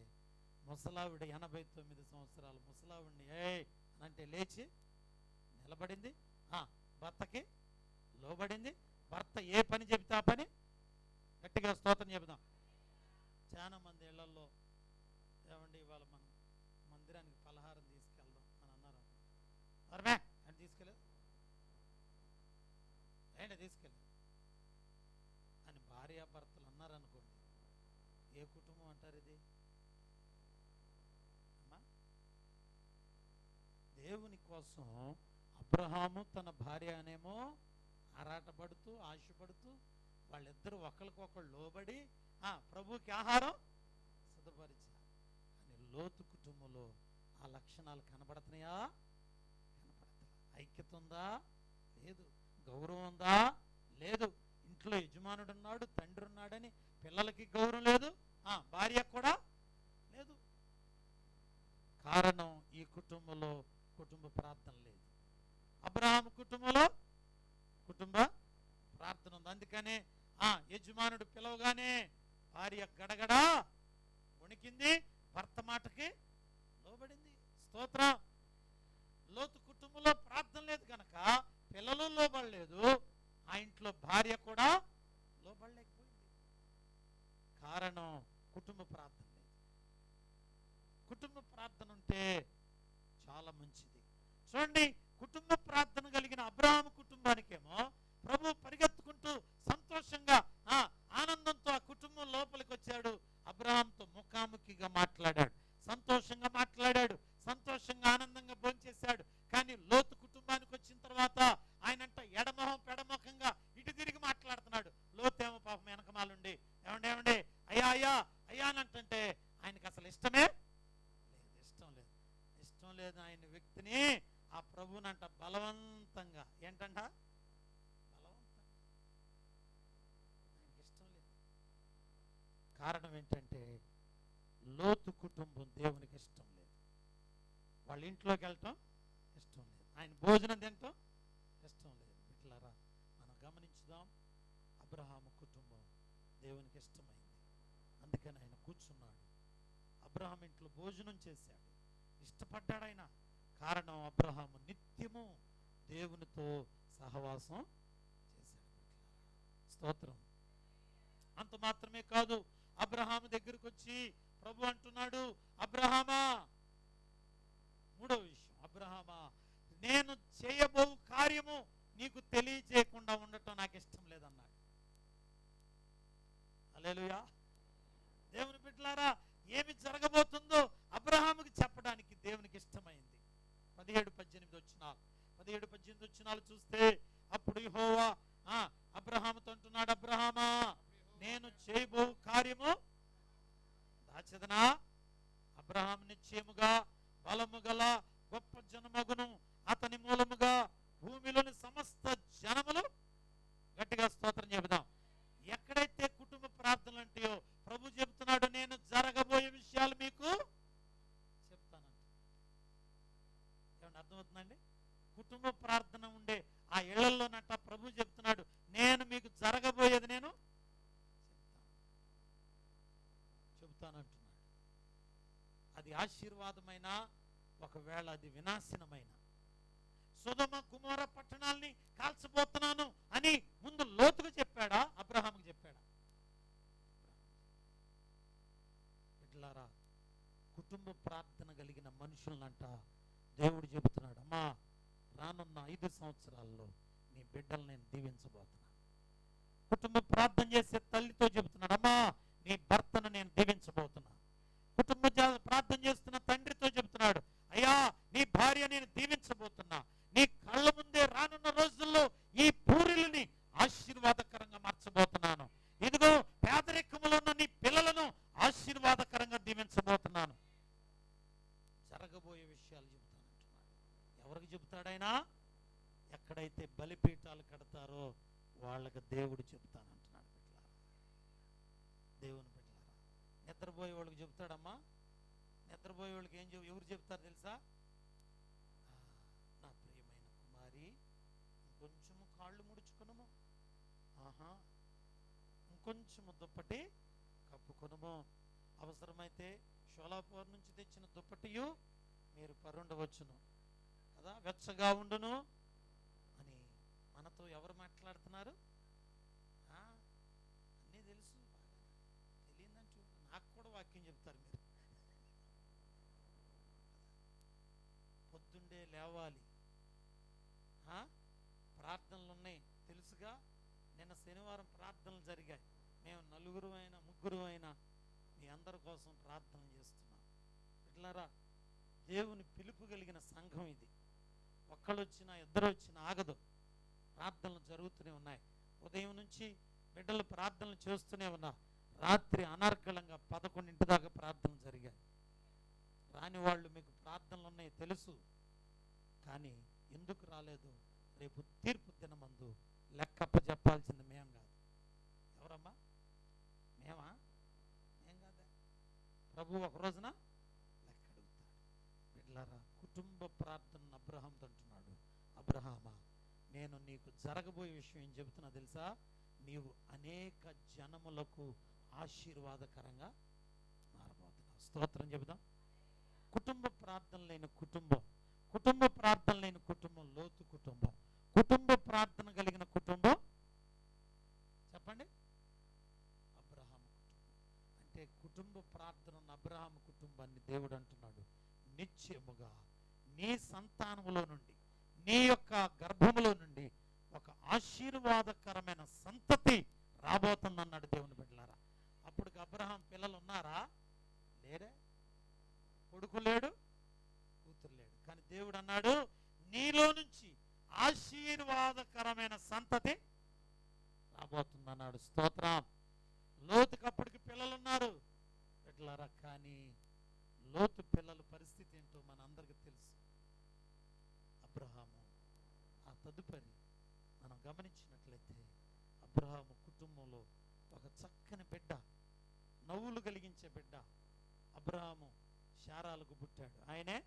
ముసలావిడ 89 సంవత్సరాలు ముసలావిడిని అంటే లేచి నిలబడింది, భర్తకి లోబడింది. భర్త ఏ పని చెబితే ఆ పని గట్టిగా స్తోత్రం చెబుదాం. చాలా మంది ఇళ్లలో ఏమండి ఇవాళ మనం మందిరానికి పలహారం తీసుకెళ్దాం అని అన్నారు. అరమే అని తీసుకెళ్ళలేదు, ఏంటి తీసుకెళ్ళలేదు అని భార్యాభర్తలు అన్నారనుకోండి, ఏ కుటుంబం అంటారు ఇది? అమ్మా, దేవుని కోసం అబ్రహాము తన భార్య అనేమో ఆరాటపడుతూ ఆశపడుతూ వాళ్ళిద్దరూ ఒకరికొకరు లోబడి ప్రభువుకి ఆహారం సిద్ధపరిచారు. కానీ లోతు కుటుంబంలో ఆ లక్షణాలు కనబడుతున్నాయా? కనబడతా. ఐక్యత ఉందా? లేదు. గౌరవం ఉందా? లేదు. ఇంట్లో యజమానుడు ఉన్నాడు, తండ్రి ఉన్నాడని పిల్లలకి గౌరవం లేదు, భార్య కూడా లేదు. కారణం ఈ కుటుంబంలో కుటుంబ ప్రార్థన లేదు. అబ్రహాము కుటుంబంలో కుటుంబ ప్రార్థన ఉంది. అందుకనే యజమానుడు పిలవగానే భార్య గడగడా వణికింది, భర్త మాటకి లోబడింది. స్తోత్రం. లోతు కుటుంబంలో ప్రార్థన లేదు కనుక పిల్లలు లోబడలేదు, ఆ ఇంట్లో భార్య కూడా లోబడలేకపోయింది. కారణం కుటుంబ ప్రార్థన లేదు. కుటుంబ ప్రార్థన ఉంటే చాలా మంచిది. చూడండి, కుటుంబ ప్రార్థన కలిగిన అబ్రహాము కుటుంబానికేమో ప్రభు పరిగెత్తుకుంటూ సంతోషంగా ఆనందంతో ఆ కుటుంబం లోపలికి వచ్చాడు. అబ్రహాంతో ముఖాముఖిగా మాట్లాడాడు, సంతోషంగా మాట్లాడాడు, సంతోషంగా ఆనందంగా భోంచేశాడు. కానీ లోతు కుటుంబానికి వచ్చిన తర్వాత ఆయనంట ఎడమొహం పెడమొఖంగా ఇటు తిరిగి మాట్లాడుతున్నాడు. లోతేమో పాపం వెనకమాలుండి ఏమండి ఏమండి అయ్యా అయ్యా అయ్యా అని అంటుంటే ఆయనకి అసలు ఇష్టమే లేదు. ఇష్టం లేదు ఆయన వ్యక్తిని ఆ ప్రభునంట బలవంతంగా ఏంటంట బలవంతంగా ఆయనకి ఇష్టం లేదు. కారణం ఏంటంటే లోతు కుటుంబం దేవునికి ఇష్టం లేదు. వాళ్ళ ఇంట్లోకి వెళ్ళటం ఇష్టం లేదు, ఆయన భోజనం తినటం ఇష్టం లేదు. ఇట్లారా మనం గమనించుదాం, అబ్రహాము కుటుంబం దేవునికి ఇష్టమైంది. అందుకని ఆయన కూర్చున్నాడు, అబ్రహాం ఇంట్లో భోజనం చేశాడు, ఇష్టపడ్డాడు ఆయన. కారణం అబ్రహాము నిత్యము దేవునితో సహవాసం చేశాడు. స్తోత్రం. అంత మాత్రమే కాదు, అబ్రహాము దగ్గరకు వచ్చి ప్రభు అంటున్నాడు, అబ్రహామా, మూడో విషయం, అబ్రహామా నేను చేయబో కార్యము నీకు తెలియజేయకుండా ఉండటం నాకు ఇష్టం లేదన్నాడు. హల్లెలూయా. దేవుని బిడ్డలారా, ఏమి జరగబోతుందో అబ్రహాముకి చెప్పడానికి దేవునికి ఇష్టమైంది. 17-18 వచనాలు చూస్తే అప్పుడు యెహోవా అబ్రహాముతో అంటున్నాడు, అబ్రహామా నేను చేయబో కార్యము దాచదనా? అబ్రహాము నిశ్చయముగా బలము గల గొప్ప జనమగును, అతని మూలముగా భూమిలోని సమస్త జనములు, గట్టిగా స్తోత్రం చెబుదాం. ఎక్కడైతే కుటుంబ ప్రార్థనలు అంటాయో ప్రభు చెబుతున్నాడు, నేను జరగబోయే విషయాలు మీకు చెప్తానంట. ఏమన్నా అర్థమవుతుందండి? కుటుంబ ప్రార్థన ఉండే ఆ ఇళ్లలోనట ప్రభు చెప్తున్నాడు, నేను మీకు జరగబోయేది నేను చెబుతానంటున్నాడు. అది ఆశీర్వాదమైన, ఒకవేళ అది వినాశనమైన. సొదొమ గుమోర పట్టణాల్ని కాల్చబోతున్నాను అని ముందు లోతుకు చెప్పాడా, అబ్రహాముకు చెప్పాడా? బిడ్డలారా, కుటుంబ ప్రార్థన కలిగిన మనుషులనంట దేవుడు చెబుతున్నాడు, అమ్మా రానున్న 5 సంవత్సరాల్లో నీ బిడ్డలు నేను దీవించబోతున్నా. కుటుంబ ప్రార్థన చేసే తల్లితో చెబుతున్నాడు, అమ్మా నీ భర్తను నేను దీవించబోతున్నా. కుటుంబ ప్రార్థన చేస్తున్న తండ్రితో చెబుతున్నాడు, అయ్యా నీ భార్య నేను దీవించబోతున్నా. నీ కళ్ళ ముందే రానున్న రోజుల్లో ఈ పూరిని ఆశీర్వాదకరంగా మార్చబోతున్నాను. ఇదిగో పేదరికములో ఉన్న నీ పిల్లలను ఆశీర్వాదకరంగా దీవించబోతున్నాను. జరగబోయే విషయాలు చెబుతానంటున్నాడు. ఎవరికి చెబుతాడైనా? ఎక్కడైతే బలిపీఠాలు కడతారో వాళ్ళకి దేవుడు చెబుతానంటున్నాడు. బిడ్డలారా, దేవుని బిడ్డలారా, నిద్రపోయే వాళ్ళకి చెబుతాడమ్మా. నిద్రపోయే వాళ్ళకి ఎవరు చెప్తారు తెలుసా? నా ప్రియమైన కుమారి, ఇంకొంచెము కాళ్ళు ముడుచుకునము, ఇంకొంచెము దుప్పటి కప్పుకొనుము, అవసరమైతే షోలాపూర్ నుంచి తెచ్చిన దుప్పటియు మీరు పరుండవచ్చును కదా, వెచ్చగా ఉండును అని మనతో ఎవరు మాట్లాడుతున్నారు? అన్నీ తెలుసు, తెలియదని చూడండి, నాకు కూడా వాక్యం చెప్తారు మీరు. పొద్దుండే లేవాలి, ప్రార్థనలు ఉన్నాయి తెలుసుగా. నిన్న శనివారం ప్రార్థనలు జరిగాయి. మేము 4 అయినా మీ అందరి కోసం ప్రార్థన చేస్తున్నాం. బిడ్డలారా, దేవుని పిలుపు కలిగిన సంఘం ఇది. ఒక్కళ్ళు వచ్చినా ఇద్దరు వచ్చినా ఆగదు, ప్రార్థనలు జరుగుతూనే ఉన్నాయి. ఉదయం నుంచి బిడ్డలు ప్రార్థనలు చేస్తూనే ఉన్నారు. రాత్రి అనర్గళంగా 11 దాకా ప్రార్థనలు జరిగాయి. రాని వాళ్ళు మీకు ప్రార్థనలు ఉన్నాయి తెలుసు, కానీ ఎందుకు రాలేదు? రేపు తీర్పు దినమందు లెక్కప్ప చెప్పాల్సింది మేం కాదు. ఎవరమ్మా? మేమా? మేం కాదే. ప్రభు ఒక రోజున లెక్క అడుగుతాడు. బిడ్డలారా, కుటుంబ ప్రార్థన అబ్రహాంతో అంటున్నాడు, అబ్రహామా, నేను నీకు జరగబోయే విషయం ఏం చెబుతున్నా తెలుసా? నీవు అనేక జనములకు ఆశీర్వాదకరంగా మారబోతున్నావు. స్తోత్రం చెబుదాం. కుటుంబ ప్రార్థన లేని కుటుంబం, కుటుంబ ప్రార్థన లేని కుటుంబం లోతు కుటుంబం. కుటుంబ ప్రార్థన కలిగిన కుటుంబం చెప్పండి, అబ్రహాము కుటుంబం. అంటే కుటుంబ ప్రార్థన ఉన్న అబ్రహాము కుటుంబాన్ని దేవుడు అంటున్నాడు, నిత్యముగా నీ సంతానములో నుండి, నీ యొక్క గర్భములో నుండి ఒక ఆశీర్వాదకరమైన సంతతి రాబోతుందన్నాడు దేవుని బిడ్డలారా. అప్పుడు అబ్రహాం పిల్లలు ఉన్నారా? లేరే. కొడుకు లేడు, కూతురు లేడు. కానీ దేవుడు అన్నాడు, నీలో నుంచి ఆశీర్వాదకరమైన సంతతి రాబోతుందన్నాడు. స్తోత్రం. లోతుకి అప్పటికి పిల్లలు ఉన్నారు బిడ్డలారా. కానీ లోతు పిల్లల పరిస్థితి ఏంటో మన అందరికీ తెలుసు. అబ్రహాము ఆ తదుపరి మనం గమనించినట్లయితే అబ్రహాము కుటుంబంలో ఒక చక్కని బిడ్డ, నవ్వులు కలిగించే బిడ్డ అబ్రహాము శారాలకు పుట్టాడు. ఆయనే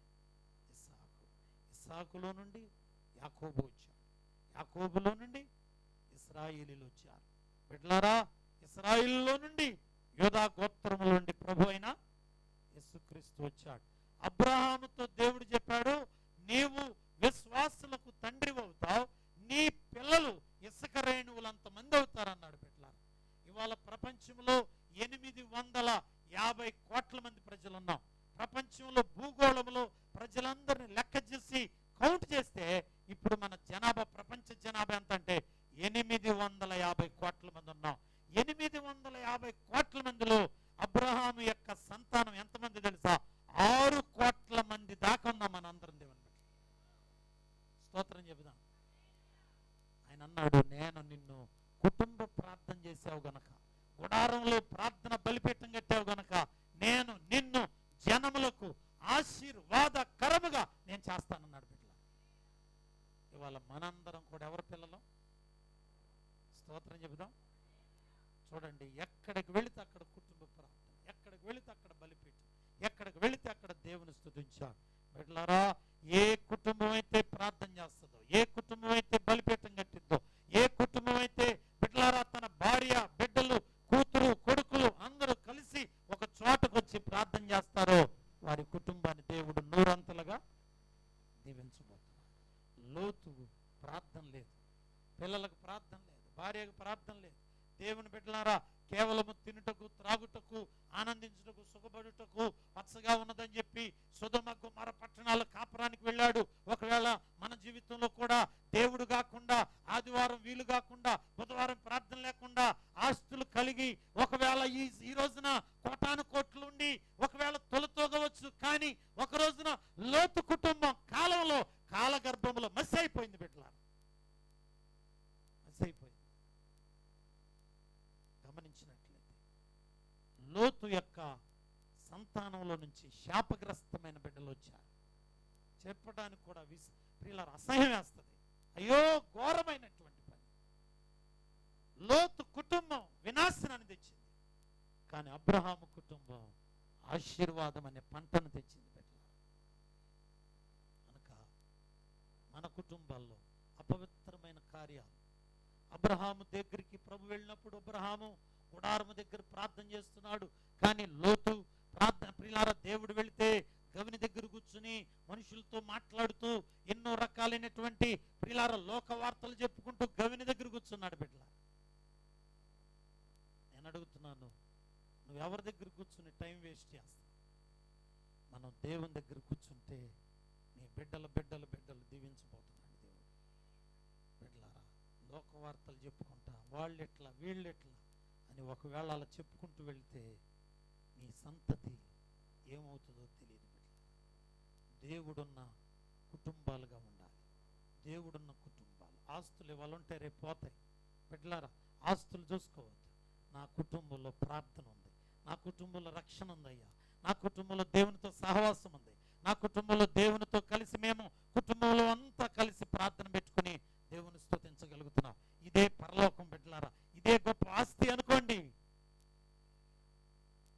ఇస్సాకు. ఇస్సాకులో నుండి యాకోబు వచ్చాడు. యాకోబులో నుండి ఇశ్రాయేలీలు వచ్చారు. బిడ్డలారా, ఇశ్రాయేలులో నుండి యోధా గోత్రముల నుండి ప్రభు అయిన యేసుక్రీస్తు వచ్చాడు. అబ్రహాముతో దేవుడు చెప్పాడు, నీవు విశ్వాసులకు తండ్రి అవుతావు, నీ పిల్లలు ఇసుక రేణువులంత మంది అవుతారన్నాడు. బిడ్డలారా, ఇవాళ ప్రపంచంలో 850 కోట్ల మంది ప్రజలు ఉన్నాం. ప్రపంచంలో భూగోళంలో ప్రజలందరినీ లెక్క చేసి కౌంట్ చేస్తే ఇప్పుడు మన జనాభా, ప్రపంచ జనాభా ఎంత అంటే 850 కోట్ల మంది ఉన్నాం. 850 కోట్ల మందిలో అబ్రహాము యొక్క సంతానం ఎంతమంది తెలుసా? 6 కోట్ల మంది దాకా ఉన్నాం మనందరం. దేవుని స్తోత్రం చెబుదాం. ఆయన అన్నాడు, నేను నిన్ను కుటుంబ ప్రార్థన చేసావు గనక, గుడారంలో ప్రార్థన బలిపీఠం కట్టావు గనక నేను నిన్ను జనములకు ఆశీర్వాదకరముగా నేను చేస్తానన్నాడు. బిడ్డ, ఇవాళ మనందరం కూడా ఎవరి పిల్లలు? స్తోత్రం చెబుదాం. చూడండి, ఎక్కడికి వెళితే అక్కడ కుటుంబ ప్రార్థన, ఎక్కడికి వెళితే అక్కడ బలిపీఠం, ఎక్కడికి వెళితే అక్కడ దేవుని స్తుతించాడు. బిడ్డలారా, ఏ కుటుంబం అయితే ప్రార్థన చేస్తుందో, ఏ కుటుంబం అయితే బలిపీఠం కట్టిందో, ఏ కుటుంబం అయితే బిడ్డలారా తన భార్య, బిడ్డలు, కూతురు, కొడుకులు అందరూ కలిసి ఒక చోటకు వచ్చి ప్రార్థన చేస్తారో వారి కుటుంబాన్ని దేవుడు నూరంతలుగా దీవించబోతున్నాడు. లోతు ప్రార్థన లేదు, పిల్లలకు ప్రార్థన లేదు, భార్యకు ప్రార్థన లేదు. దేవుని బిడ్డలారా, కేవలము తినుటకు, త్రాగుటకు, ఆనందించుటకు, సుఖపడుటకు పచ్చగా ఉన్నదని చెప్పి సొదొమ గొమొర్రా పట్టణాల కాపురానికి వెళ్ళాడు. ఒకవేళ మన జీవితంలో కూడా దేవుడు కాకుండా, ఆదివారం వీలు కాకుండా, బుధవారం ప్రార్థన లేకుండా ఆస్తులు కలిగి ఒకవేళ ఈ రోజున కోటాను కోట్లు ఉండి ఒకవేళ తొలతోగవచ్చు. కానీ ఒక రోజున లోతు కుటుంబం కాలంలో, కాలగర్భంలో మసి అయిపోయింది. బిడ్డలారా, మసి అయిపోయింది. గమనించినట్లయితే లోతు యొక్క సంతానంలో నుంచి శాపగ్రస్తమైన బిడ్డలు వచ్చారు. చెప్పడానికి కూడా ప్రియులారా అసహ్యం వేస్తుంది. అయ్యో, ఘోరమైనటువంటి పని. లోతు కుటుంబం వినాశనాన్ని తెచ్చింది, కానీ అబ్రహాము కుటుంబం ఆశీర్వాదం అనే పంటను తెచ్చింది. బిడ్డలారా, కనుక మన కుటుంబాల్లో అపవిత్రమైన కార్యాలు, అబ్రహాము దగ్గరికి ప్రభు వెళ్ళినప్పుడు అబ్రహాము గుడారము దగ్గర ప్రార్థన చేస్తున్నాడు. కానీ లోతు ప్రార్థన, ప్రియులారా, దేవుడు వెళితే గవిని దగ్గర కూర్చుని మనుషులతో మాట్లాడుతూ ఎన్నో రకాలైనటువంటి ప్రియులారా లోక వార్తలు చెప్పుకుంటూ గవిని దగ్గర కూర్చున్నాడు. బిడ్డలా, నేను అడుగుతున్నాను, నువ్వు ఎవరి దగ్గర కూర్చుని టైం వేస్ట్ చేస్తావు? మనం దేవుని దగ్గర కూర్చుంటే నీ బిడ్డల బిడ్డల బిడ్డలు దీవించబోతున్నాడు దేవుడు. బిడ్డలారా, లోక వార్తలు చెప్పుకుంటా వాళ్ళెట్లా వీళ్ళెట్లా అని ఒకవేళ అలా చెప్పుకుంటూ వెళ్తే నీ సంతతి ఏమవుతుందో తెలియదు. దేవుడున్న కుటుంబాలుగా ఉండాలి. దేవుడున్న కుటుంబాలు. ఆస్తులు ఇవాళ ఉంటే రేపు పోతాయి. బిడ్డలారా, ఆస్తులు చూసుకోవద్దు. నా కుటుంబంలో ప్రార్థన ఉంది, నా కుటుంబంలో రక్షణ ఉందయ్యా, నా కుటుంబంలో దేవునితో సహవాసం ఉంది, నా కుటుంబంలో దేవునితో కలిసి మేము కుటుంబంలో అంతా కలిసి ప్రార్థన పెట్టుకుని దేవుని స్తుతించగలుగుతున్నాం. ఇదే పరలోకం బిడ్డలారా, ఇదే గొప్ప ఆస్తి అనుకోండి.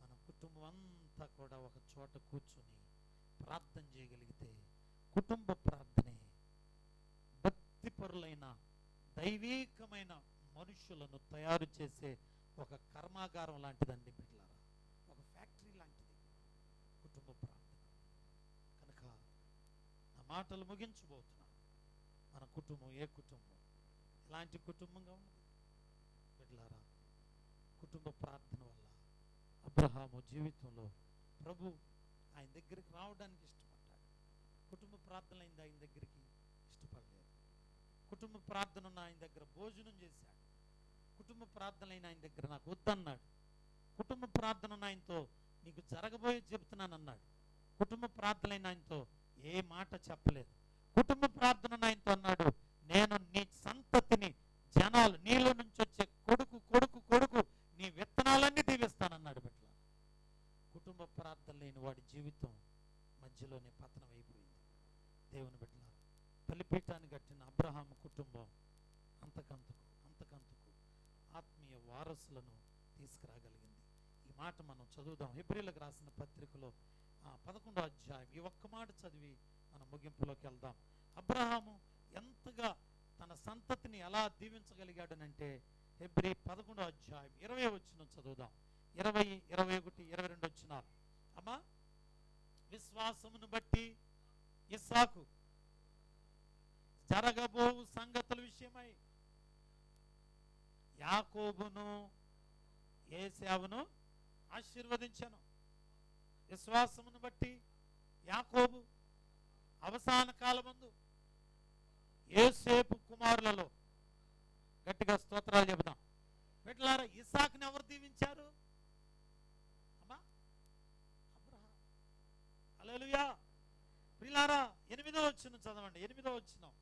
మన కుటుంబం అంతా కూడా ఒక చోట కూర్చుని ప్రార్థన చేయగలిగితే, కుటుంబ ప్రార్థనే భక్తిపరులైన దైవీకమైన మనుషులను తయారు చేసే ఒక కర్మాగారం లాంటిదండి బిడ్డలారా, ఒక ఫ్యాక్టరీ లాంటిది కుటుంబ ప్రార్థన. కనుక నా మాటలు ముగించబోతున్నాను. మన కుటుంబం ఏ కుటుంబం, ఎలాంటి కుటుంబంగా ఉన్నది బిడ్డలారా? కుటుంబ ప్రార్థన వల్ల అబ్రహాము జీవితంలో ప్రభు ఆయన దగ్గరికి రావడానికి ఇష్టపడ్డాడు. కుటుంబ ప్రార్థన అయింది, ఆయన దగ్గరికి ఇష్టపడలేదు. కుటుంబ ప్రార్థన ఉన్న ఆయన దగ్గర భోజనం చేశాడు. కుటుంబ ప్రార్థన అయిన ఆయన దగ్గర నాకు వద్దన్నాడు. కుటుంబ ప్రార్థన ఉన్న ఆయనతో నీకు జరగబోయేది చెప్తున్నాను అన్నాడు. కుటుంబ ప్రార్థన అయిన ఆయనతో ఏ మాట చెప్పలేదు. కుటుంబ ప్రార్థన ఉన్న ఆయనతో అన్నాడు, నేను నీ సంతతిని, జనాలు నీలో నుంచి వచ్చే కొడుకు కొడుకు కొడుకు నీ విత్తనాలన్నీ దీవిస్తానన్నాడు. బిడ్డ, కుటుంబ ప్రార్థన లేని వాడి జీవితం మధ్యలోనే పతనం అయిపోయింది. దేవుని బిడ్డ, బలిపీఠాన్ని కట్టిన అబ్రహాము కుటుంబం అంతకంతకు ఆత్మీయ వారసులను తీసుకురాగలిగింది. ఈ మాట మనం చదువుదాం. హెబ్రీయులకు రాసిన పత్రికలో 11వ అధ్యాయం ఈ ఒక్క మాట చదివి మనం ముగింపులోకి వెళ్దాం. అబ్రహాము ఎంతగా తన సంతతిని ఎలా దీవించగలిగాడనంటే, హెబ్రీ 11వ అధ్యాయం 20వ వచనం చదువుదాం. 20, 21, 22 వచనాలు. అమ్మా, విశ్వాసమును బట్టి ఇస్సాకు జరగబోవు సంగతుల విషయమై యాకోబును ఏశావును ఆశీర్వదించెను. విశ్వాసమును బట్టి యాకోబు అవసాన కాలమందు యోసేపు కుమారులలో, గట్టిగా స్తోత్రాలు చెబుదాం బిడ్డలారా, ఇస్సాకుని ఎవరు దీవించారు? అమ్మా, అబ్రహాం. హల్లెలూయా. ప్రియులారా, 8వ వచనం చదవండి. 8వ వచనం.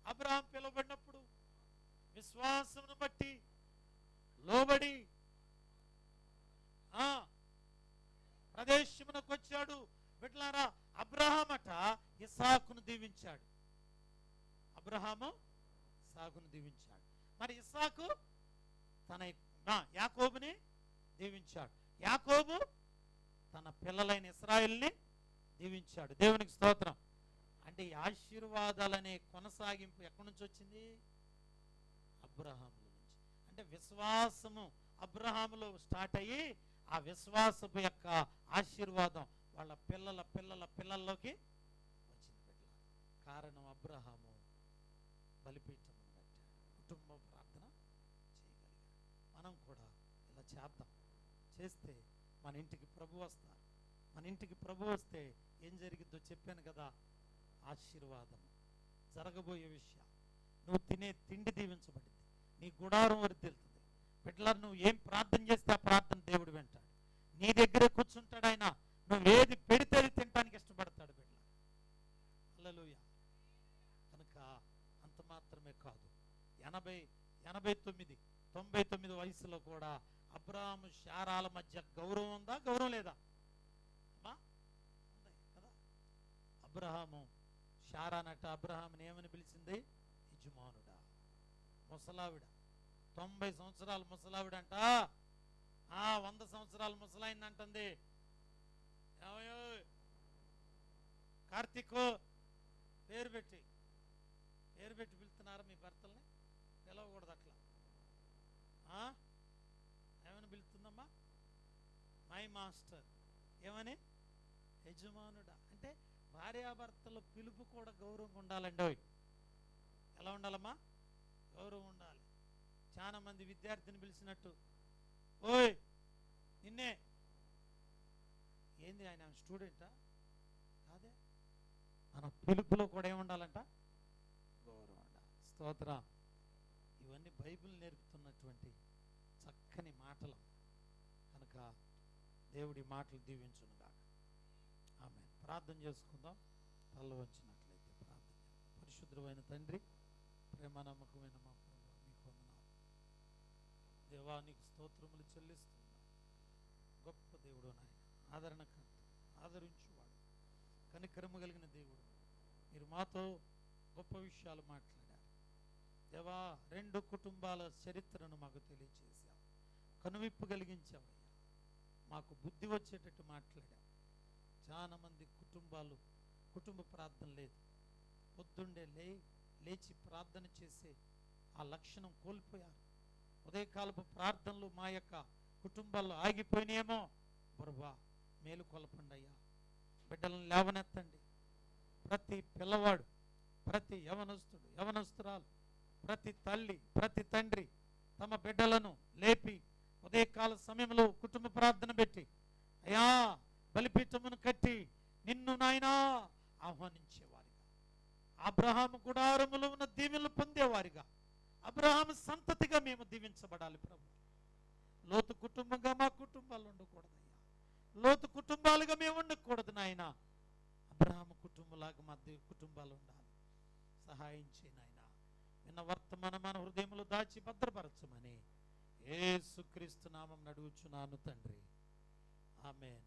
అబ్రహాం పిలువబడినప్పుడు విశ్వాసమును బట్టి లోబడి ప్రదేశమునకు వచ్చాడు. బిడ్డలారా, అబ్రహామట ఇస్సాకును దీవించాడు. అబ్రహాము ఇస్సాకును దీవించాడు. మరి ఇస్సాకు తన యాకోబుని దీవించాడు. యాకోబు తన పిల్లలైన ఇశ్రాయేలుని దీవించాడు. దేవునికి స్తోత్రం. అంటే ఈ ఆశీర్వాదాలనే కొనసాగింపు ఎక్కడి నుంచి వచ్చింది? అబ్రహాముల నుంచి. అంటే విశ్వాసము అబ్రహాములో స్టార్ట్ అయ్యి ఆ విశ్వాసపు యొక్క ఆశీర్వాదం వాళ్ళ పిల్లల పిల్లల పిల్లల్లోకి వచ్చింది. బిడ్డ, కారణం అబ్రహాము బలిపీఠం కట్టాడు, కుటుంబ ప్రార్థన చేయగలిగాడు. మనం కూడా ఇలా చేద్దాం. చేస్తే మన ఇంటికి ప్రభు వస్తారు. మన ఇంటికి ప్రభు వస్తే ఏం జరిగిద్దో చెప్పాను కదా. ఆశీర్వాదము, జరగబోయే విషయాలు, నువ్వు తినే తిండి దీవించబడింది, నీ గుడారం వర్ధిల్లుతుంది. బిడ్డలారా, నువ్వు ఏం ప్రార్థన చేస్తే ఆ ప్రార్థన దేవుడు వింటాడు. నీ దగ్గరే కూర్చుంటాడు ఆయన. నువ్వు ఏది పెడితే అది తినడానికి ఇష్టపడతాడు. బిడ్డ, హల్లెలూయా. కనుక అంత మాత్రమే కాదు, 99 వయసులో కూడా అబ్రహాము శారాల మధ్య గౌరవం ఉందా? గౌరవం లేదా? అమ్మా, ఉంది కదా. అబ్రహాము శారానట అబ్రహాముని ఏమని పిలిచింది? యజమానుడా. ముసలావిడ, 90 సంవత్సరాలు ముసలావిడంట 100 సంవత్సరాలు ముసలాయింది అంటుంది. ఏమయ్యో కార్తీక్, పేరు పెట్టి పిలుస్తున్నారా మీ భర్తల్ని? పిలవకూడదు అట్లా. ఏమని పిలుస్తుందమ్మా? My master. ఏమని? యజమానుడా. అంటే భార్యాభర్తల పిలుపు కూడా గౌరవంగా ఉండాలండి. ఎలా ఉండాలమ్మా? గౌరవం ఉండాలి. చాలా మంది విద్యార్థిని పిలిచినట్టు, ఓయ్ నిన్నే. ఏంది ఆయన స్టూడెంటా? కాదే. మన పిలుపులో కూడా ఏముండాలంట? గౌరవం ఉండాలి. స్తోత్రం. ఇవన్నీ బైబిల్ నేర్పుతున్నటువంటి చక్కని మాటలు కనుక దేవుడి మాటలు దీవించునుగాక. ఆమేన్. ప్రార్థన చేసుకుందాం. తల్ల వంచినట్లయితే ప్రార్థన. పరిశుద్ధమైన తండ్రి, ప్రేమ నమ్మకమైన మా ప్రభు, మీకు వందనాలు. దేవా, నీకు స్తోత్రములు చెల్లిస్తున్నాం. గొప్ప దేవుడు నాయన, ఆదరణకర్త, ఆదరించువాడు, కనికరము కలిగిన దేవుడు. మీరు మాతో గొప్ప విషయాలు మాట్లాడారు. దేవా, 2 కుటుంబాల చరిత్రను మాకు తెలియచేశావు, కనువిప్పు కలిగించావయ్యా, మాకు బుద్ధి వచ్చేటట్టు మాట్లాడావు. చాలా మంది కుటుంబ ప్రార్థన లేదు. పొద్దుండే లేచి ప్రార్థన చేసే ఆ లక్షణం కోల్పోయారు. ఉదయకాలపు ప్రార్థనలు మా యొక్క కుటుంబాల్లో ఆగిపోయినాయేమో. బరువా మేలు కొలపండి అయ్యా, బిడ్డలను లేవనెత్తండి. ప్రతి పిల్లవాడు, ప్రతి యవనస్తుడు, యవనస్తురాలు, ప్రతి తల్లి, ప్రతి తండ్రి తమ బిడ్డలను లేపి ఉదయకాల సమయంలో కుటుంబ ప్రార్థన పెట్టి, అయ్యా బలిపీఠమును కట్టి నిన్ను నాయనా ఆహ్వానించేవారిగా, అబ్రహాము గుడారములో ఉన్న దీవెనలు పొందేవారిగా, అబ్రహాము సంతతిగా మేము దీవించబడాలి ప్రభు. లోతు కుటుంబంగా మా కుటుంబాలు ఉండకూడదయ్యా, లోతు కుటుంబాలుగా మేము ఉండకూడదు నాయన. అబ్రహాము కుటుంబంలాగా మా కుటుంబాలు ఉండాలి. సహాయం చేయి నాయన. నిన్న వర్తమానం మన హృదయంలో దాచి భద్రపరచమని యేసుక్రీస్తు నామం అడుగుచున్నాను తండ్రి. ఆమేన్.